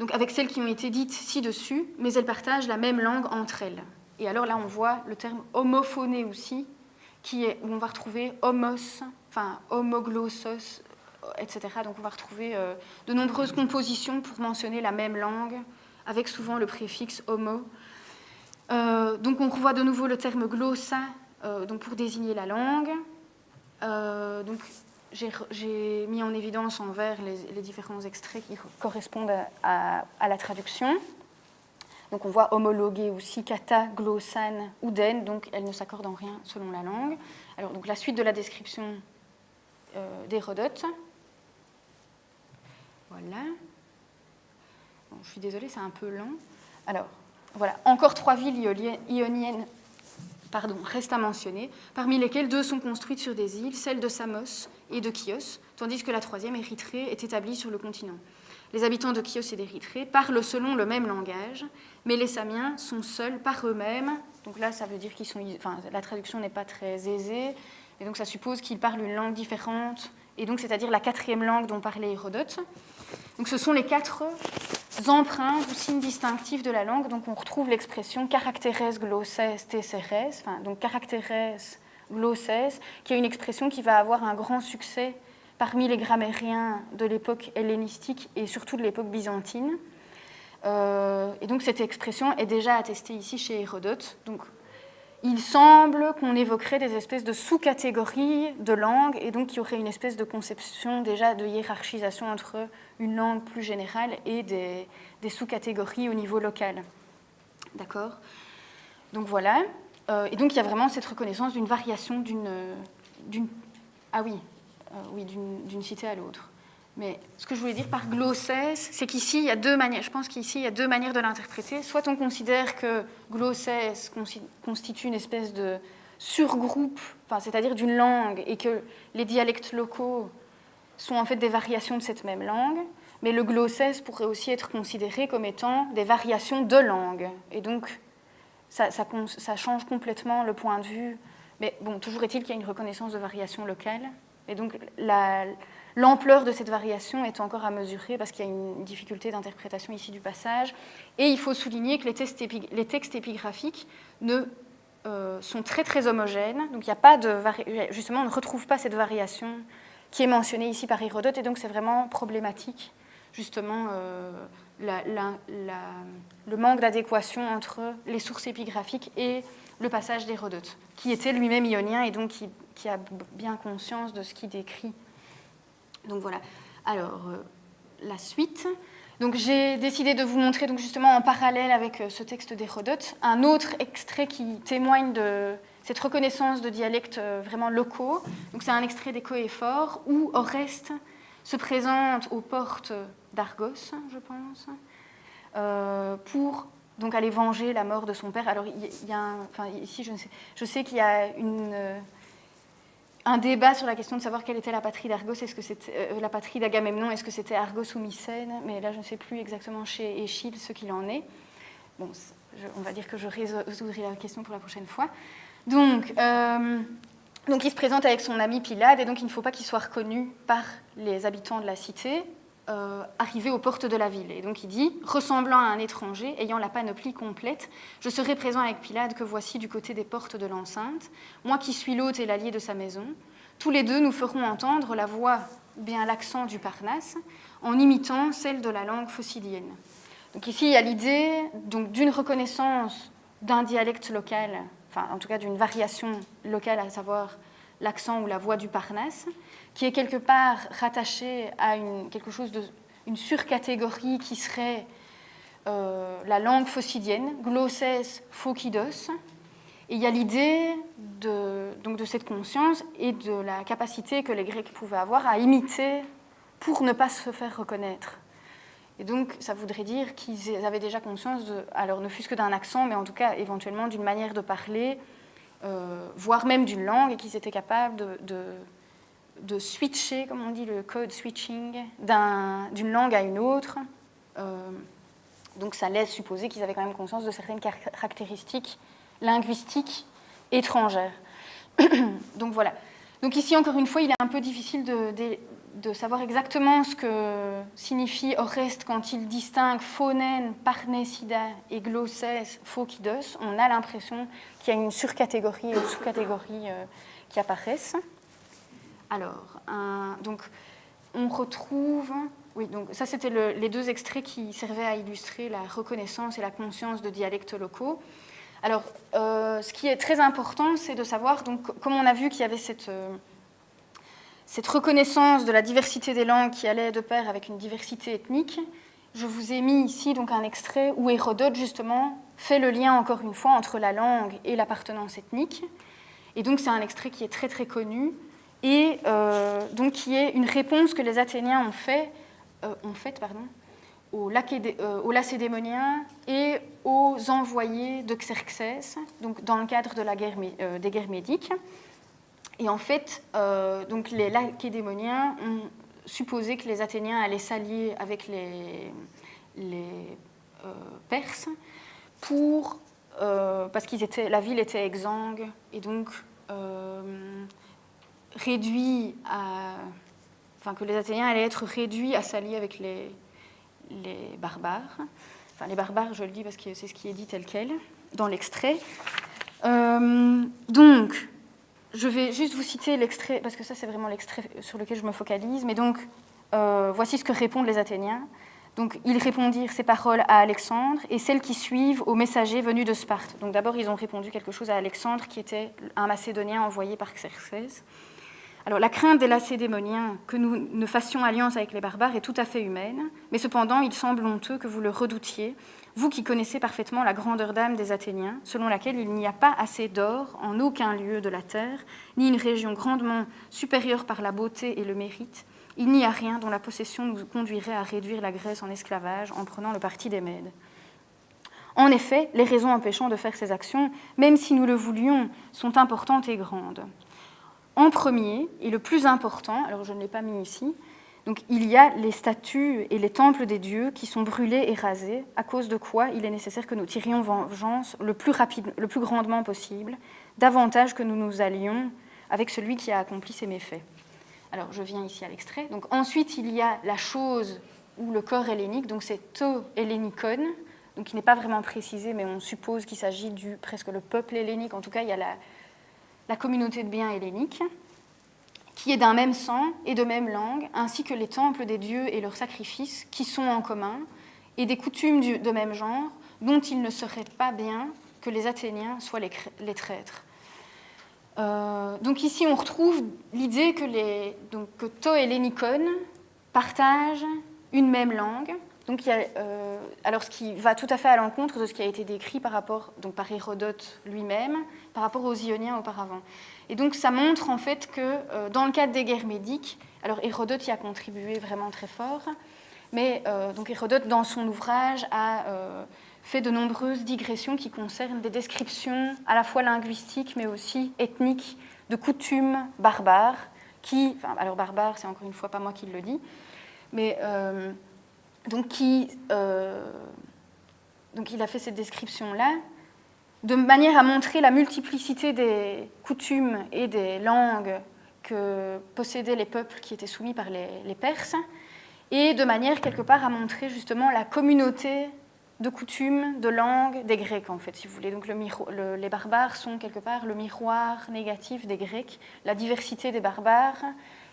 donc avec celles qui ont été dites ci-dessus, mais elles partagent la même langue entre elles. Et alors là, on voit le terme homophoné aussi, où on va retrouver homos, enfin homoglossos, etc. Donc on va retrouver de nombreuses compositions pour mentionner la même langue, avec souvent le préfixe homo. Donc on revoit de nouveau le terme glossa, donc pour désigner la langue. Donc j'ai mis en évidence en vert les différents extraits qui correspondent à la traduction. Donc on voit homologuer aussi kata, glossan, ouden, donc elles ne s'accordent en rien selon la langue. Alors donc la suite de la description d'Hérodote. Voilà. Bon, je suis désolée, c'est un peu lent. Alors voilà, encore 3 villes ioniennes restent à mentionner, parmi lesquelles 2 sont construites sur des îles, celle de Samos et de Chios, tandis que la 3e, Érythrée, est établie sur le continent. Les habitants de Chios et d'Érythrée parlent selon le même langage, mais les Samiens sont seuls par eux-mêmes. Donc là, ça veut dire qu'ils sont... Enfin, la traduction n'est pas très aisée, et donc ça suppose qu'ils parlent une langue différente, et donc c'est-à-dire la 4e langue dont parlait Hérodote. Donc ce sont les 4 empreintes ou signes distinctifs de la langue. Donc on retrouve l'expression caractères glosses tesseres, enfin donc caractères glosses, qui est une expression qui va avoir un grand succès parmi les grammairiens de l'époque hellénistique et surtout de l'époque byzantine. Et donc cette expression est déjà attestée ici chez Hérodote. Donc il semble qu'on évoquerait des espèces de sous-catégories de langues et donc qu'il y aurait une espèce de conception déjà de hiérarchisation entre une langue plus générale et des sous-catégories au niveau local. D'accord ? Donc voilà. Et donc il y a vraiment cette reconnaissance d'une variation d'une cité à l'autre. Mais ce que je voulais dire par glosses, c'est qu'ici, il y a 2 manières. Je pense qu'ici, il y a 2 manières de l'interpréter. Soit on considère que glosses constitue une espèce de surgroupe, c'est-à-dire d'une langue, et que les dialectes locaux sont en fait des variations de cette même langue. Mais le glosses pourrait aussi être considéré comme étant des variations de langue. Et donc, ça change complètement le point de vue. Mais bon, toujours est-il qu'il y a une reconnaissance de variation locale. Et donc, l'ampleur de cette variation est encore à mesurer parce qu'il y a une difficulté d'interprétation ici du passage. Et il faut souligner que les textes épigraphiques sont très très homogènes. Donc il n'y a pas justement, on ne retrouve pas cette variation qui est mentionnée ici par Hérodote. Et donc c'est vraiment problématique, justement, le manque d'adéquation entre les sources épigraphiques et le passage d'Hérodote, qui était lui-même ionien et donc qui a bien conscience de ce qu'il décrit. Donc voilà. Alors, la suite. Donc j'ai décidé de vous montrer donc justement en parallèle avec ce texte d'Hérodote un autre extrait qui témoigne de cette reconnaissance de dialectes vraiment locaux. Donc c'est un extrait des Coéphores où Oreste se présente aux portes d'Argos, je pense, pour donc aller venger la mort de son père. Alors il y a ici je sais qu'il y a un débat sur la question de savoir quelle était la patrie d'Argos, est-ce que c'était la patrie d'Agamemnon, est-ce que c'était Argos ou Mycène, mais là je ne sais plus exactement chez Échille ce qu'il en est. Bon, on va dire que je résoudrai la question pour la prochaine fois. Donc il se présente avec son ami Pylade, et donc il ne faut pas qu'il soit reconnu par les habitants de la cité, arrivé aux portes de la ville. Et donc il dit, ressemblant à un étranger, ayant la panoplie complète, je serai présent avec Pylade que voici du côté des portes de l'enceinte, moi qui suis l'hôte et l'allié de sa maison. Tous les deux nous ferons entendre la voix ou bien l'accent du Parnasse en imitant celle de la langue phocidienne. Donc ici il y a l'idée donc, d'une reconnaissance d'un dialecte local, enfin en tout cas d'une variation locale, à savoir l'accent ou la voix du Parnasse, qui est quelque part rattaché à quelque chose une surcatégorie qui serait la langue phocidienne, glosses phocidos, Et il y a l'idée donc de cette conscience et de la capacité que les Grecs pouvaient avoir à imiter pour ne pas se faire reconnaître. Et donc, ça voudrait dire qu'ils avaient déjà conscience, alors ne fût-ce que d'un accent, mais en tout cas, éventuellement, d'une manière de parler, voire même d'une langue, et qu'ils étaient capables de switcher, comme on dit, le code switching, d'une langue à une autre. Donc, ça laisse supposer qu'ils avaient quand même conscience de certaines caractéristiques linguistiques étrangères. Donc, voilà. Donc, ici, encore une fois, il est un peu difficile de savoir exactement ce que signifie Oreste quand il distingue phonène, parnésida et glossès, phokidos. On a l'impression qu'il y a une surcatégorie et une sous-catégorie qui apparaissent. Alors, donc, on retrouve... Oui, donc ça, c'était les deux extraits qui servaient à illustrer la reconnaissance et la conscience de dialectes locaux. Alors, ce qui est très important, c'est de savoir, donc, comme on a vu qu'il y avait cette reconnaissance de la diversité des langues qui allait de pair avec une diversité ethnique, je vous ai mis ici donc un extrait où Hérodote, justement, fait le lien, encore une fois, entre la langue et l'appartenance ethnique. Et donc, c'est un extrait qui est très, très connu, et donc qui est une réponse que les Athéniens ont faite aux Lacédémoniens et aux envoyés de Xerxès, donc dans le cadre de des guerres médiques. Et en fait, donc les Lacédémoniens ont supposé que les Athéniens allaient s'allier avec les Perses parce que la ville était exsangue et donc que les Athéniens allaient être réduits à s'allier avec les barbares. Enfin, les barbares, je le dis parce que c'est ce qui est dit tel quel dans l'extrait. Donc, je vais juste vous citer l'extrait, parce que ça, c'est vraiment l'extrait sur lequel je me focalise. Mais donc, voici ce que répondent les Athéniens. Donc, ils répondirent ces paroles à Alexandre et celles qui suivent aux messagers venus de Sparte. Donc, d'abord, ils ont répondu quelque chose à Alexandre, qui était un Macédonien envoyé par Xerxès. Alors, la crainte des Lacédémoniens que nous ne fassions alliance avec les barbares est tout à fait humaine, mais cependant, il semble honteux que vous le redoutiez, vous qui connaissez parfaitement la grandeur d'âme des Athéniens, selon laquelle il n'y a pas assez d'or en aucun lieu de la terre, ni une région grandement supérieure par la beauté et le mérite. Il n'y a rien dont la possession nous conduirait à réduire la Grèce en esclavage en prenant le parti des Mèdes. En effet, les raisons empêchant de faire ces actions, même si nous le voulions, sont importantes et grandes. En premier, et le plus important, alors je ne l'ai pas mis ici, donc il y a les statues et les temples des dieux qui sont brûlés et rasés, à cause de quoi il est nécessaire que nous tirions vengeance le plus grandement possible, davantage que nous nous allions avec celui qui a accompli ces méfaits. Alors je viens ici à l'extrait. Donc ensuite il y a la chose ou le corps hellénique, donc c'est to hellénikon, donc il n'est pas vraiment précisé, mais on suppose qu'il s'agit presque le peuple hellénique, en tout cas il y a la communauté de biens hellénique, qui est d'un même sang et de même langue, ainsi que les temples des dieux et leurs sacrifices qui sont en commun, et des coutumes de même genre, dont il ne serait pas bien que les Athéniens soient les traîtres. Donc ici, on retrouve l'idée que To et Lénikon partagent une même langue, donc alors ce qui va tout à fait à l'encontre de ce qui a été décrit par Hérodote lui-même, par rapport aux Ioniens auparavant. Et donc ça montre en fait que dans le cadre des guerres médiques, alors Hérodote y a contribué vraiment très fort, mais donc Hérodote dans son ouvrage a fait de nombreuses digressions qui concernent des descriptions à la fois linguistiques mais aussi ethniques de coutumes barbares alors barbares, c'est encore une fois pas moi qui le dis, mais donc il a fait cette description-là de manière à montrer la multiplicité des coutumes et des langues que possédaient les peuples qui étaient soumis par les Perses, et de manière quelque part à montrer justement la communauté de coutumes, de langues des Grecs en fait, si vous voulez. Donc les barbares sont quelque part le miroir négatif des Grecs. La diversité des barbares,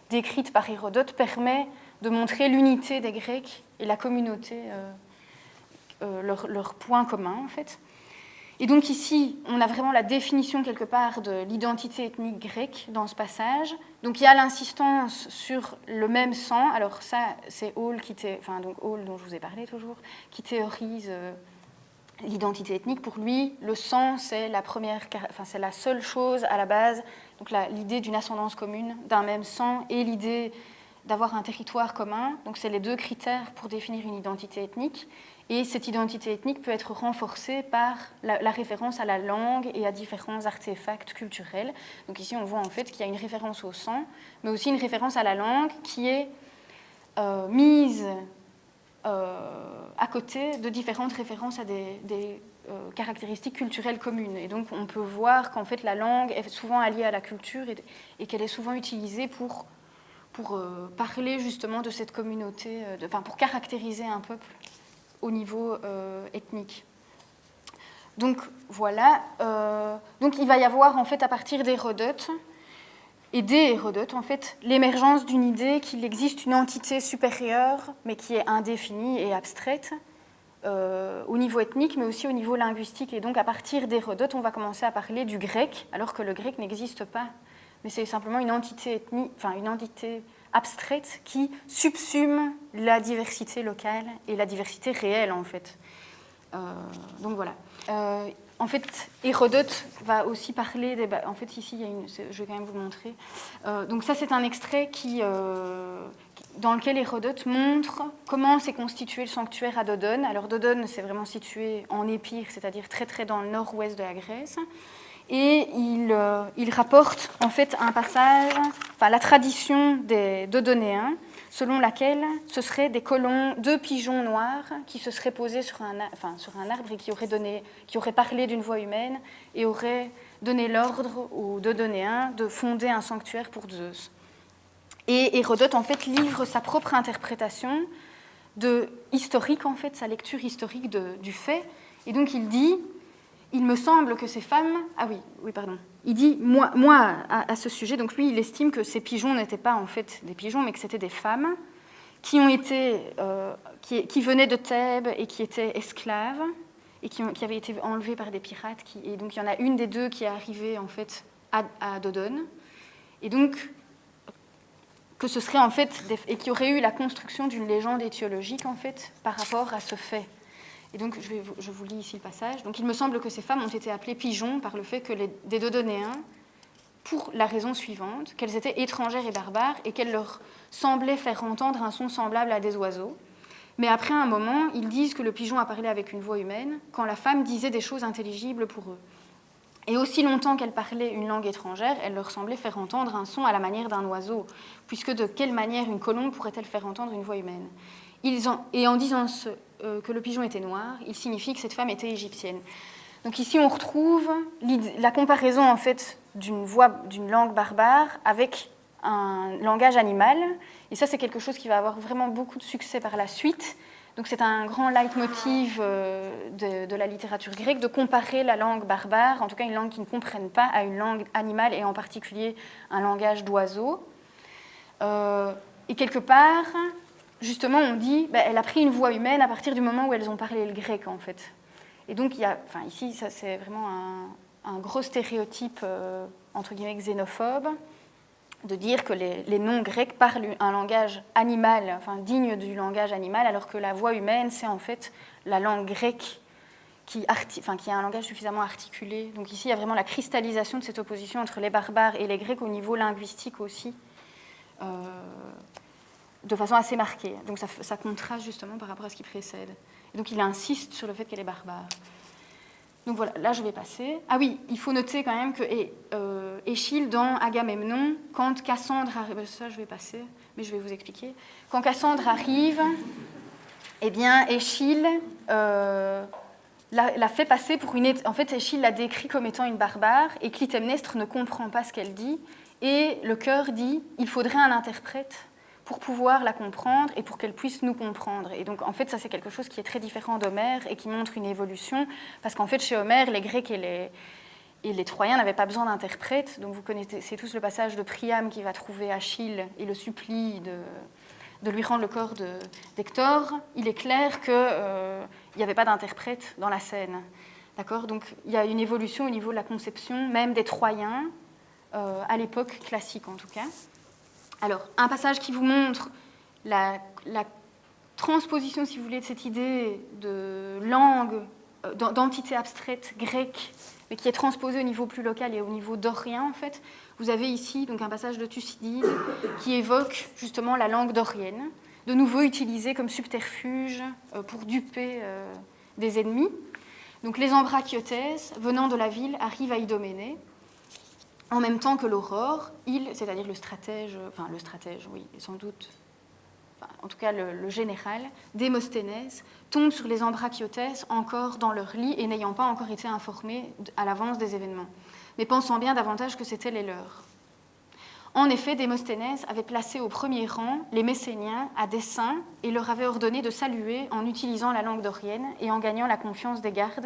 décrite par Hérodote, permet de montrer l'unité des Grecs et la communauté, leur point commun en fait. Et donc ici, on a vraiment la définition quelque part de l'identité ethnique grecque dans ce passage. Donc il y a l'insistance sur le même sang. Alors ça, c'est Hall, Hall dont je vous ai parlé toujours, qui théorise l'identité ethnique, pour lui, le sang, c'est c'est la seule chose à la base. Donc l'idée d'une ascendance commune, d'un même sang, et l'idée d'avoir un territoire commun. Donc c'est les deux critères pour définir une identité ethnique. Et cette identité ethnique peut être renforcée par la référence à la langue et à différents artefacts culturels. Donc ici, on voit en fait qu'il y a une référence au sang, mais aussi une référence à la langue qui est mise à côté de différentes références à des caractéristiques culturelles communes. Et donc, on peut voir qu'en fait, la langue est souvent alliée à la culture et qu'elle est souvent utilisée pour parler justement de cette communauté, pour caractériser un peuple au niveau ethnique. Donc voilà, donc il va y avoir en fait à partir d'Hérodote et dès Hérodote en fait l'émergence d'une idée qu'il existe une entité supérieure mais qui est indéfinie et abstraite au niveau ethnique mais aussi au niveau linguistique. Et donc à partir d'Hérodote on va commencer à parler du grec alors que le grec n'existe pas, mais c'est simplement une entité ethnique, une entité abstraite qui subsume la diversité locale et la diversité réelle en fait. Donc voilà. En fait, Hérodote va aussi parler des... En fait, ici, je vais quand même vous le montrer. Donc ça, c'est un extrait dans lequel Hérodote montre comment s'est constitué le sanctuaire à Dodone. Alors Dodone, c'est vraiment situé en Épire, c'est-à-dire très très dans le nord-ouest de la Grèce. Et il rapporte en fait un passage, la tradition des Dodonéens, selon laquelle ce seraient deux pigeons noirs qui se seraient posés sur un arbre et qui auraient parlé d'une voix humaine et auraient donné l'ordre aux Dodonéens de fonder un sanctuaire pour Zeus. Et Hérodote en fait livre sa propre interprétation historique, en fait, sa lecture historique du fait. Et donc il dit... Il me semble que ces femmes... Ah oui, pardon. Il dit, moi à ce sujet, donc lui, il estime que ces pigeons n'étaient pas en fait des pigeons, mais que c'était des femmes qui qui venaient de Thèbes et qui étaient esclaves et qui avaient été enlevées par des pirates. Et donc il y en a une des deux qui est arrivée en fait à Dodone. Et donc que ce serait en fait... et qui aurait eu la construction d'une légende étiologique en fait par rapport à ce fait. Et donc, je vous lis ici le passage. Donc, il me semble que ces femmes ont été appelées pigeons par le fait que des Dodonéens, pour la raison suivante, qu'elles étaient étrangères et barbares et qu'elles leur semblaient faire entendre un son semblable à des oiseaux. Mais après un moment, ils disent que le pigeon a parlé avec une voix humaine quand la femme disait des choses intelligibles pour eux. Et aussi longtemps qu'elle parlait une langue étrangère, elle leur semblait faire entendre un son à la manière d'un oiseau, puisque de quelle manière une colombe pourrait-elle faire entendre une voix humaine ? Et en disant que le pigeon était noir, il signifie que cette femme était égyptienne. Donc ici, on retrouve la comparaison en fait d'une langue barbare avec un langage animal. Et ça, c'est quelque chose qui va avoir vraiment beaucoup de succès par la suite. Donc c'est un grand leitmotiv de la littérature grecque de comparer la langue barbare, en tout cas une langue qui ne comprenne pas, à une langue animale et en particulier un langage d'oiseau. Et quelque part... Justement, on dit elle a pris une voix humaine à partir du moment où elles ont parlé le grec, en fait. Et donc, ici, ça, c'est vraiment un gros stéréotype, entre guillemets, xénophobe, de dire que les non-grecs parlent un langage animal, digne du langage animal, alors que la voix humaine, c'est en fait la langue grecque qui a un langage suffisamment articulé. Donc ici, il y a vraiment la cristallisation de cette opposition entre les barbares et les grecs au niveau linguistique aussi. De façon assez marquée. Donc ça contraste justement par rapport à ce qui précède. Et donc il insiste sur le fait qu'elle est barbare. Donc voilà, là je vais passer. Ah oui, il faut noter quand même que Échille, dans Agamemnon, quand Cassandre arrive... Ça je vais passer, mais je vais vous expliquer. Quand Cassandre arrive, eh bien Échille l'a fait passer pour une... En fait, Échille l'a décrit comme étant une barbare, et Clytemnestre ne comprend pas ce qu'elle dit, et le chœur dit « il faudrait un interprète » pour pouvoir la comprendre et pour qu'elle puisse nous comprendre. Et donc, en fait, ça, c'est quelque chose qui est très différent d'Homère et qui montre une évolution, parce qu'en fait, chez Homère, les Grecs et les Troyens n'avaient pas besoin d'interprètes. Donc, vous connaissez tous le passage de Priam qui va trouver Achille et le supplie de lui rendre le corps d'Hector. Il est clair qu'il n'y avait pas d'interprète dans la scène. D'accord ? Donc, il y a une évolution au niveau de la conception, même des Troyens, à l'époque classique en tout cas. Alors, un passage qui vous montre la transposition, si vous voulez, de cette idée de langue d'entité abstraite grecque, mais qui est transposée au niveau plus local et au niveau dorien, en fait. Vous avez ici donc, un passage de Thucydide qui évoque justement la langue dorienne, de nouveau utilisée comme subterfuge pour duper des ennemis. Donc les Ambraciotès, venant de la ville, arrivent à Idoménée, en même temps que l'Aurore, c'est-à-dire le stratège, oui, sans doute, en tout cas le général, Démosthènès, tombe sur les Ambraciotès encore dans leur lit et n'ayant pas encore été informés à l'avance des événements, mais pensant bien davantage que c'étaient les leurs. En effet, Démosthènès avait placé au premier rang les Messéniens à dessein et leur avait ordonné de saluer en utilisant la langue dorienne et en gagnant la confiance des gardes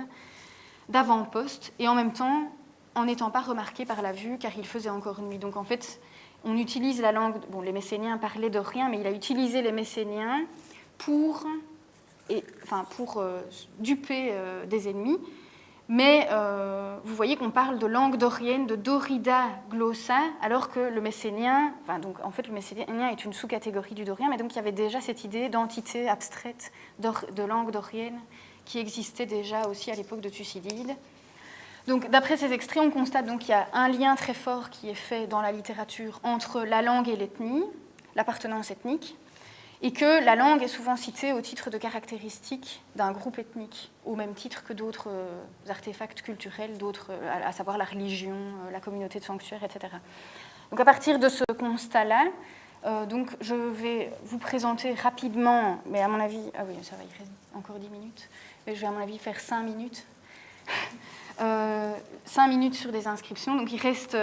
d'avant-poste et en même temps en n'étant pas remarqués par la vue car il faisait encore nuit. Donc en fait, on utilise la langue, bon, les Messéniens parlaient dorien, mais il a utilisé les Messéniens pour duper des ennemis. Mais vous voyez qu'on parle de langue dorienne, de dorida glossa, alors que le messénien, le messénien est une sous-catégorie du dorien, mais donc il y avait déjà cette idée d'entité abstraite de langue dorienne qui existait déjà aussi à l'époque de Thucydide. Donc, d'après ces extraits, on constate donc qu'il y a un lien très fort qui est fait dans la littérature entre la langue et l'ethnie, l'appartenance ethnique, et que la langue est souvent citée au titre de caractéristique d'un groupe ethnique, au même titre que d'autres artefacts culturels, à savoir la religion, la communauté de sanctuaire, etc. Donc à partir de ce constat-là, je vais vous présenter rapidement, mais à mon avis, ah oui, ça va, il reste encore 10 minutes, mais je vais à mon avis faire 5 minutes. 5 minutes sur des inscriptions, donc il reste...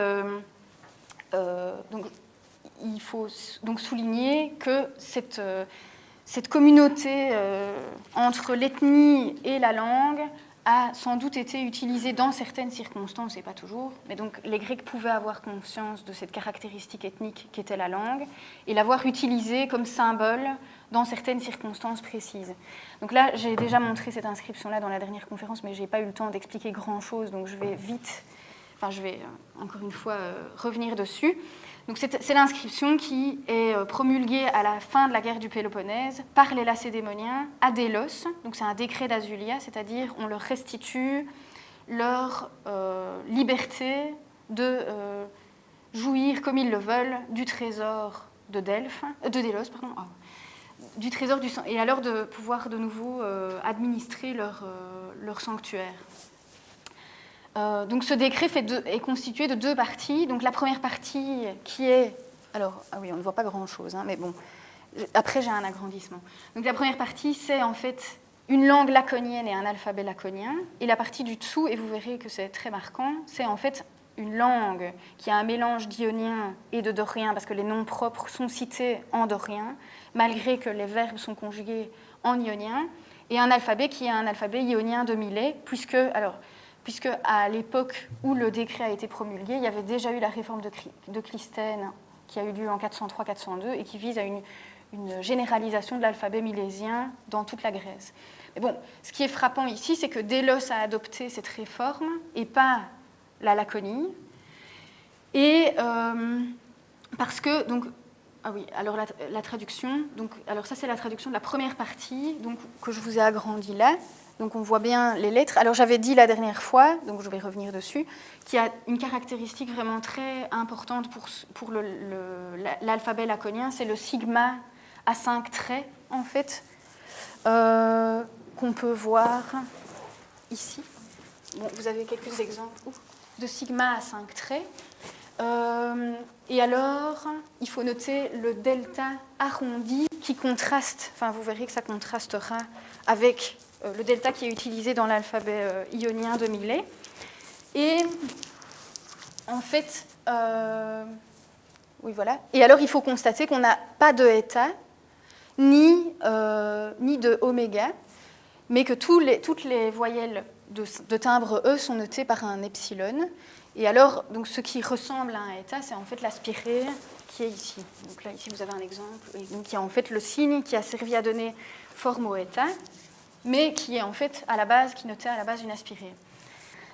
il faut donc souligner que cette communauté entre l'ethnie et la langue a sans doute été utilisée dans certaines circonstances, et pas toujours, mais donc les Grecs pouvaient avoir conscience de cette caractéristique ethnique qu'était la langue, et l'avoir utilisée comme symbole dans certaines circonstances précises. Donc là, j'ai déjà montré cette inscription-là dans la dernière conférence, mais je n'ai pas eu le temps d'expliquer grand-chose, donc je vais encore une fois revenir dessus. Donc c'est l'inscription qui est promulguée à la fin de la guerre du Péloponnèse par les Lacédémoniens à Délos. Donc c'est un décret d'Azulia, c'est-à-dire on leur restitue leur liberté de jouir comme ils le veulent du trésor de Délos, du trésor du sang, et alors de pouvoir de nouveau administrer leur sanctuaire. Donc ce décret est constitué de 2 parties. Donc la première partie qui est... Alors, ah oui, on ne voit pas grand-chose, hein, mais bon, après j'ai un agrandissement. Donc la première partie, c'est en fait une langue laconienne et un alphabet laconien. Et la partie du dessous, et vous verrez que c'est très marquant, c'est en fait une langue qui a un mélange d'ionien et de dorien, parce que les noms propres sont cités en dorien, malgré que les verbes sont conjugués en ionien, et un alphabet qui est un alphabet ionien de Milet, puisque à l'époque où le décret a été promulgué, il y avait déjà eu la réforme de Clisthène qui a eu lieu en 403-402 et qui vise à une généralisation de l'alphabet milésien dans toute la Grèce. Mais bon, ce qui est frappant ici, c'est que Délos a adopté cette réforme et pas la Laconie. Et parce que, donc, ah oui, alors la traduction, donc, alors ça c'est la traduction de la première partie, donc, que je vous ai agrandie là. Donc on voit bien les lettres. Alors j'avais dit la dernière fois, donc je vais revenir dessus, qu'il y a une caractéristique vraiment très importante pour l'alphabet laconien, c'est le sigma à 5 traits, en fait, qu'on peut voir ici. Bon, vous avez quelques exemples de sigma à 5 traits. Et alors, il faut noter le delta arrondi qui contraste, enfin vous verrez que ça contrastera avec le delta qui est utilisé dans l'alphabet ionien de Milet. Et en fait, oui voilà. Et alors il faut constater qu'on n'a pas de eta ni de oméga, mais que toutes les voyelles de timbre E sont notées par un epsilon. Et alors, donc, ce qui ressemble à un eta, c'est en fait l'aspiré qui est ici. Donc là, ici, vous avez un exemple, et donc, qui est en fait le signe qui a servi à donner forme au eta, mais qui est en fait qui notait à la base une aspirée.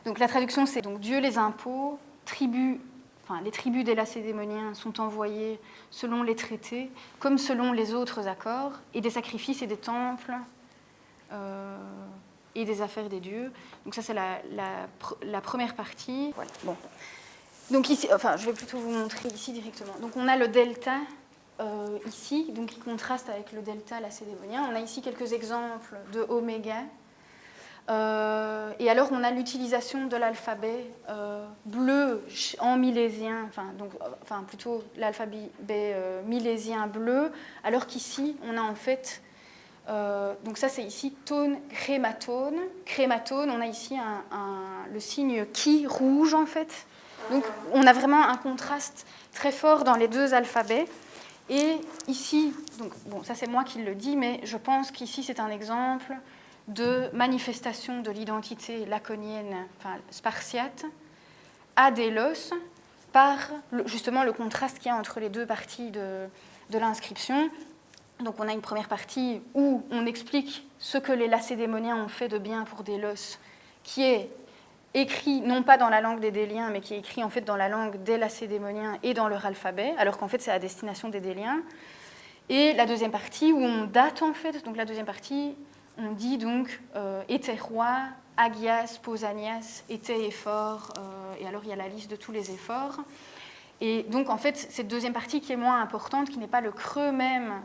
Donc la traduction, c'est donc Dieu les impôts, les tribus des Lacédémoniens sont envoyées selon les traités, comme selon les autres accords, et des sacrifices et des temples et des affaires des dieux. Donc ça, c'est la première partie. Voilà. Bon. Donc ici, enfin, je vais plutôt vous montrer ici directement. Donc on a le delta ici, donc qui contraste avec le delta lacédémonien. On a ici quelques exemples de oméga. Et alors on a l'utilisation de l'alphabet bleu en milésien, enfin plutôt l'alphabet milésien bleu, alors qu'ici on a en fait, donc ça c'est ici tone crématone. Crématone, on a ici le signe qui rouge en fait. Donc on a vraiment un contraste très fort dans les deux alphabets. Et ici, donc, bon, ça c'est moi qui le dis, mais je pense qu'ici c'est un exemple de manifestation de l'identité laconienne, enfin spartiate, à Délos, par justement le contraste qu'il y a entre les deux parties de l'inscription. Donc on a une première partie où on explique ce que les Lacédémoniens ont fait de bien pour Délos, qui est écrit non pas dans la langue des Déliens, mais qui est écrit en fait dans la langue des Lacédémoniens et dans leur alphabet, alors qu'en fait c'est à destination des Déliens. Et la deuxième partie où on date en fait, donc la deuxième partie, on dit donc était roi, Agias, Pausanias, était effort, et alors il y a la liste de tous les efforts. Et donc en fait cette deuxième partie qui est moins importante, qui n'est pas le creux même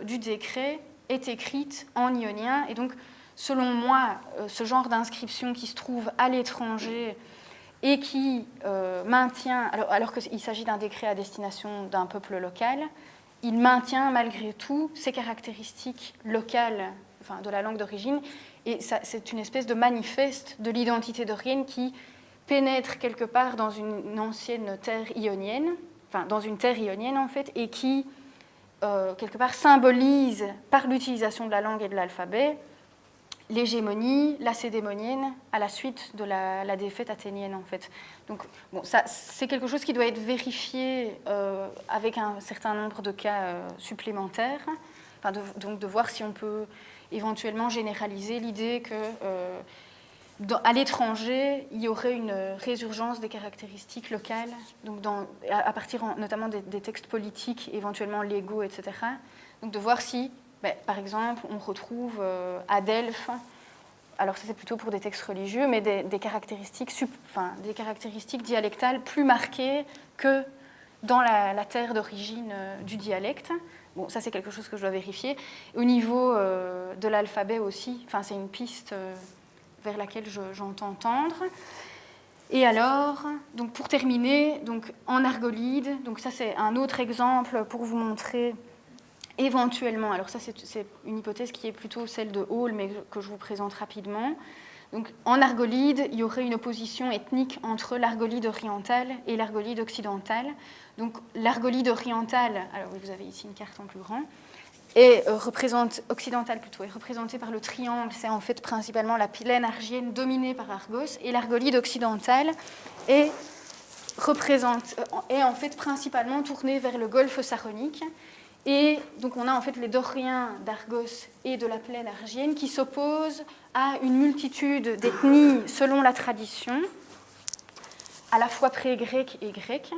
du décret, est écrite en ionien, et donc selon moi, ce genre d'inscription qui se trouve à l'étranger et qui maintient, alors qu'il s'agit d'un décret à destination d'un peuple local, il maintient malgré tout ses caractéristiques locales, enfin, de la langue d'origine, et c'est une espèce de manifeste de l'identité dorienne qui pénètre quelque part dans une ancienne terre ionienne, enfin dans une terre ionienne en fait, et qui quelque part symbolise par l'utilisation de la langue et de l'alphabet l'hégémonie lacédémonienne à la suite de la défaite athénienne en fait. Donc bon, ça c'est quelque chose qui doit être vérifié avec un certain nombre de cas supplémentaires, enfin donc de voir si on peut éventuellement généraliser l'idée que à l'étranger il y aurait une résurgence des caractéristiques locales, donc à partir notamment des textes politiques éventuellement légaux, etc. Donc de voir si par exemple, on retrouve à Delphes, alors ça c'est plutôt pour des textes religieux, mais des caractéristiques dialectales plus marquées que dans la terre d'origine du dialecte. Bon, ça c'est quelque chose que je dois vérifier. Au niveau de l'alphabet aussi, c'est une piste vers laquelle j'entends tendre. Et alors, donc pour terminer, donc en argolide, donc ça c'est un autre exemple pour vous montrer éventuellement, alors ça c'est une hypothèse qui est plutôt celle de Hall, mais que je vous présente rapidement. Donc en argolide, il y aurait une opposition ethnique entre l'argolide orientale et l'argolide occidentale. Donc l'argolide orientale, alors vous avez ici une carte en plus grand, occidentale plutôt, est représentée par le triangle, c'est en fait principalement la plaine argienne dominée par Argos, et l'argolide occidentale est en fait principalement tournée vers le golfe saronique. Et donc on a en fait les Doriens d'Argos et de la plaine argienne qui s'opposent à une multitude d'ethnies selon la tradition, à la fois pré-grecque et grecque.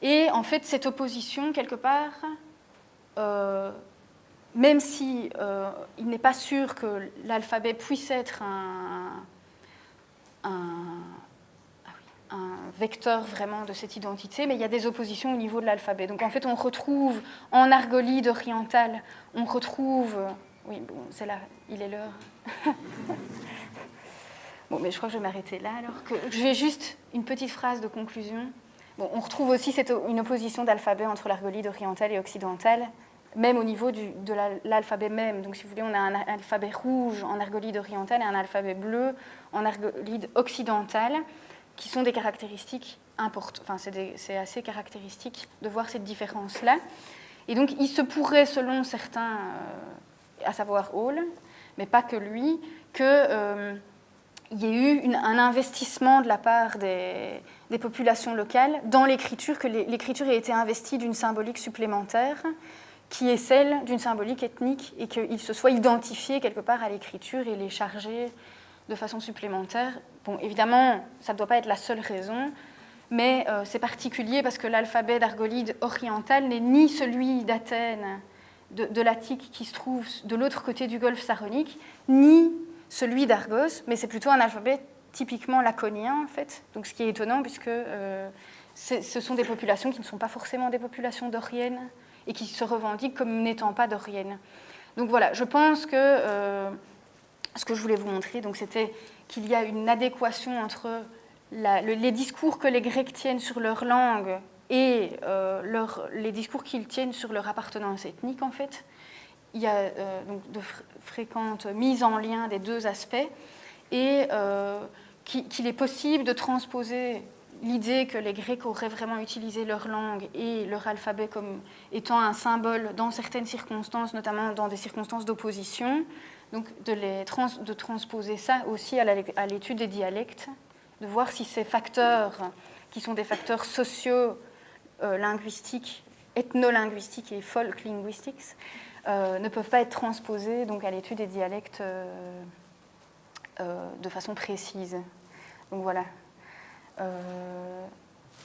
Et en fait cette opposition, quelque part, même si il n'est pas sûr que l'alphabet puisse être un vecteur vraiment de cette identité, mais il y a des oppositions au niveau de l'alphabet. Donc en fait, on retrouve en argolide orientale, on retrouve... Oui, bon, c'est là, il est l'heure. Bon, mais je crois que je vais m'arrêter là, alors que je vais juste une petite phrase de conclusion. Bon, on retrouve aussi une opposition d'alphabet entre l'argolide orientale et occidentale, même au niveau de l'alphabet même. Donc si vous voulez, on a un alphabet rouge en argolide orientale et un alphabet bleu en argolide occidentale, qui sont des caractéristiques importantes. Enfin, c'est assez caractéristique de voir cette différence-là. Et donc, il se pourrait, selon certains, à savoir Hall, mais pas que lui, qu'il y ait eu un investissement de la part des populations locales dans l'écriture, que l'écriture ait été investie d'une symbolique supplémentaire, qui est celle d'une symbolique ethnique, et qu'il se soit identifié quelque part à l'écriture et les charger de façon supplémentaire. Bon, évidemment, ça ne doit pas être la seule raison, mais c'est particulier parce que l'alphabet d'argolide oriental n'est ni celui d'Athènes, de l'Attique qui se trouve de l'autre côté du golfe saronique, ni celui d'Argos, mais c'est plutôt un alphabet typiquement laconien, en fait. Donc, ce qui est étonnant, puisque ce sont des populations qui ne sont pas forcément des populations doriennes et qui se revendiquent comme n'étant pas doriennes. Donc voilà, je pense que ce que je voulais vous montrer, c'était qu'il y a une adéquation entre les discours que les Grecs tiennent sur leur langue et les discours qu'ils tiennent sur leur appartenance ethnique, en fait. Il y a donc de fréquentes mises en lien des deux aspects et qu'il est possible de transposer l'idée que les Grecs auraient vraiment utilisé leur langue et leur alphabet comme étant un symbole dans certaines circonstances, notamment dans des circonstances d'opposition, donc de transposer ça aussi à l'étude des dialectes, de voir si ces facteurs, qui sont des facteurs socio-linguistiques, ethno-linguistiques et folk-linguistiques, ne peuvent pas être transposés donc, à l'étude des dialectes de façon précise. Donc voilà.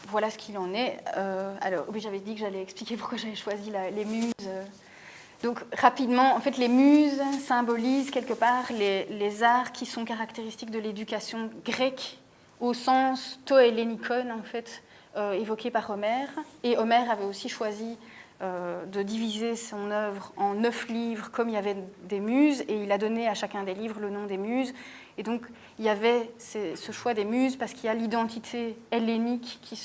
Voilà ce qu'il en est. Alors, oui, j'avais dit que j'allais expliquer pourquoi j'avais choisi les muses. Donc, rapidement, en fait, les muses symbolisent quelque part les arts qui sont caractéristiques de l'éducation grecque au sens tohellénikon, en fait, évoqué par Homère. Et Homère avait aussi choisi de diviser son œuvre en 9 livres, comme il y avait des muses, et il a donné à chacun des livres le nom des muses. Et donc, il y avait ce choix des muses parce qu'il y a l'identité hellénique qui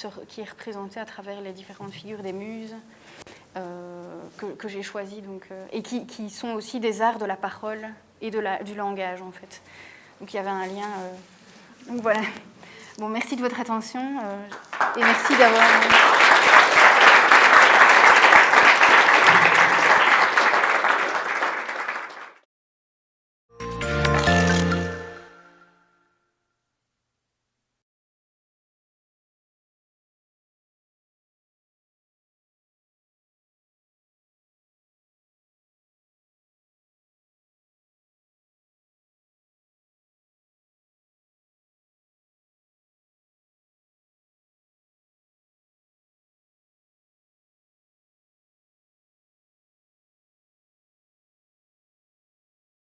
est représentée à travers les différentes figures des muses que j'ai choisies, et qui sont aussi des arts de la parole et du langage, en fait. Donc, il y avait un lien. Donc, voilà. Bon, merci de votre attention et merci d'avoir...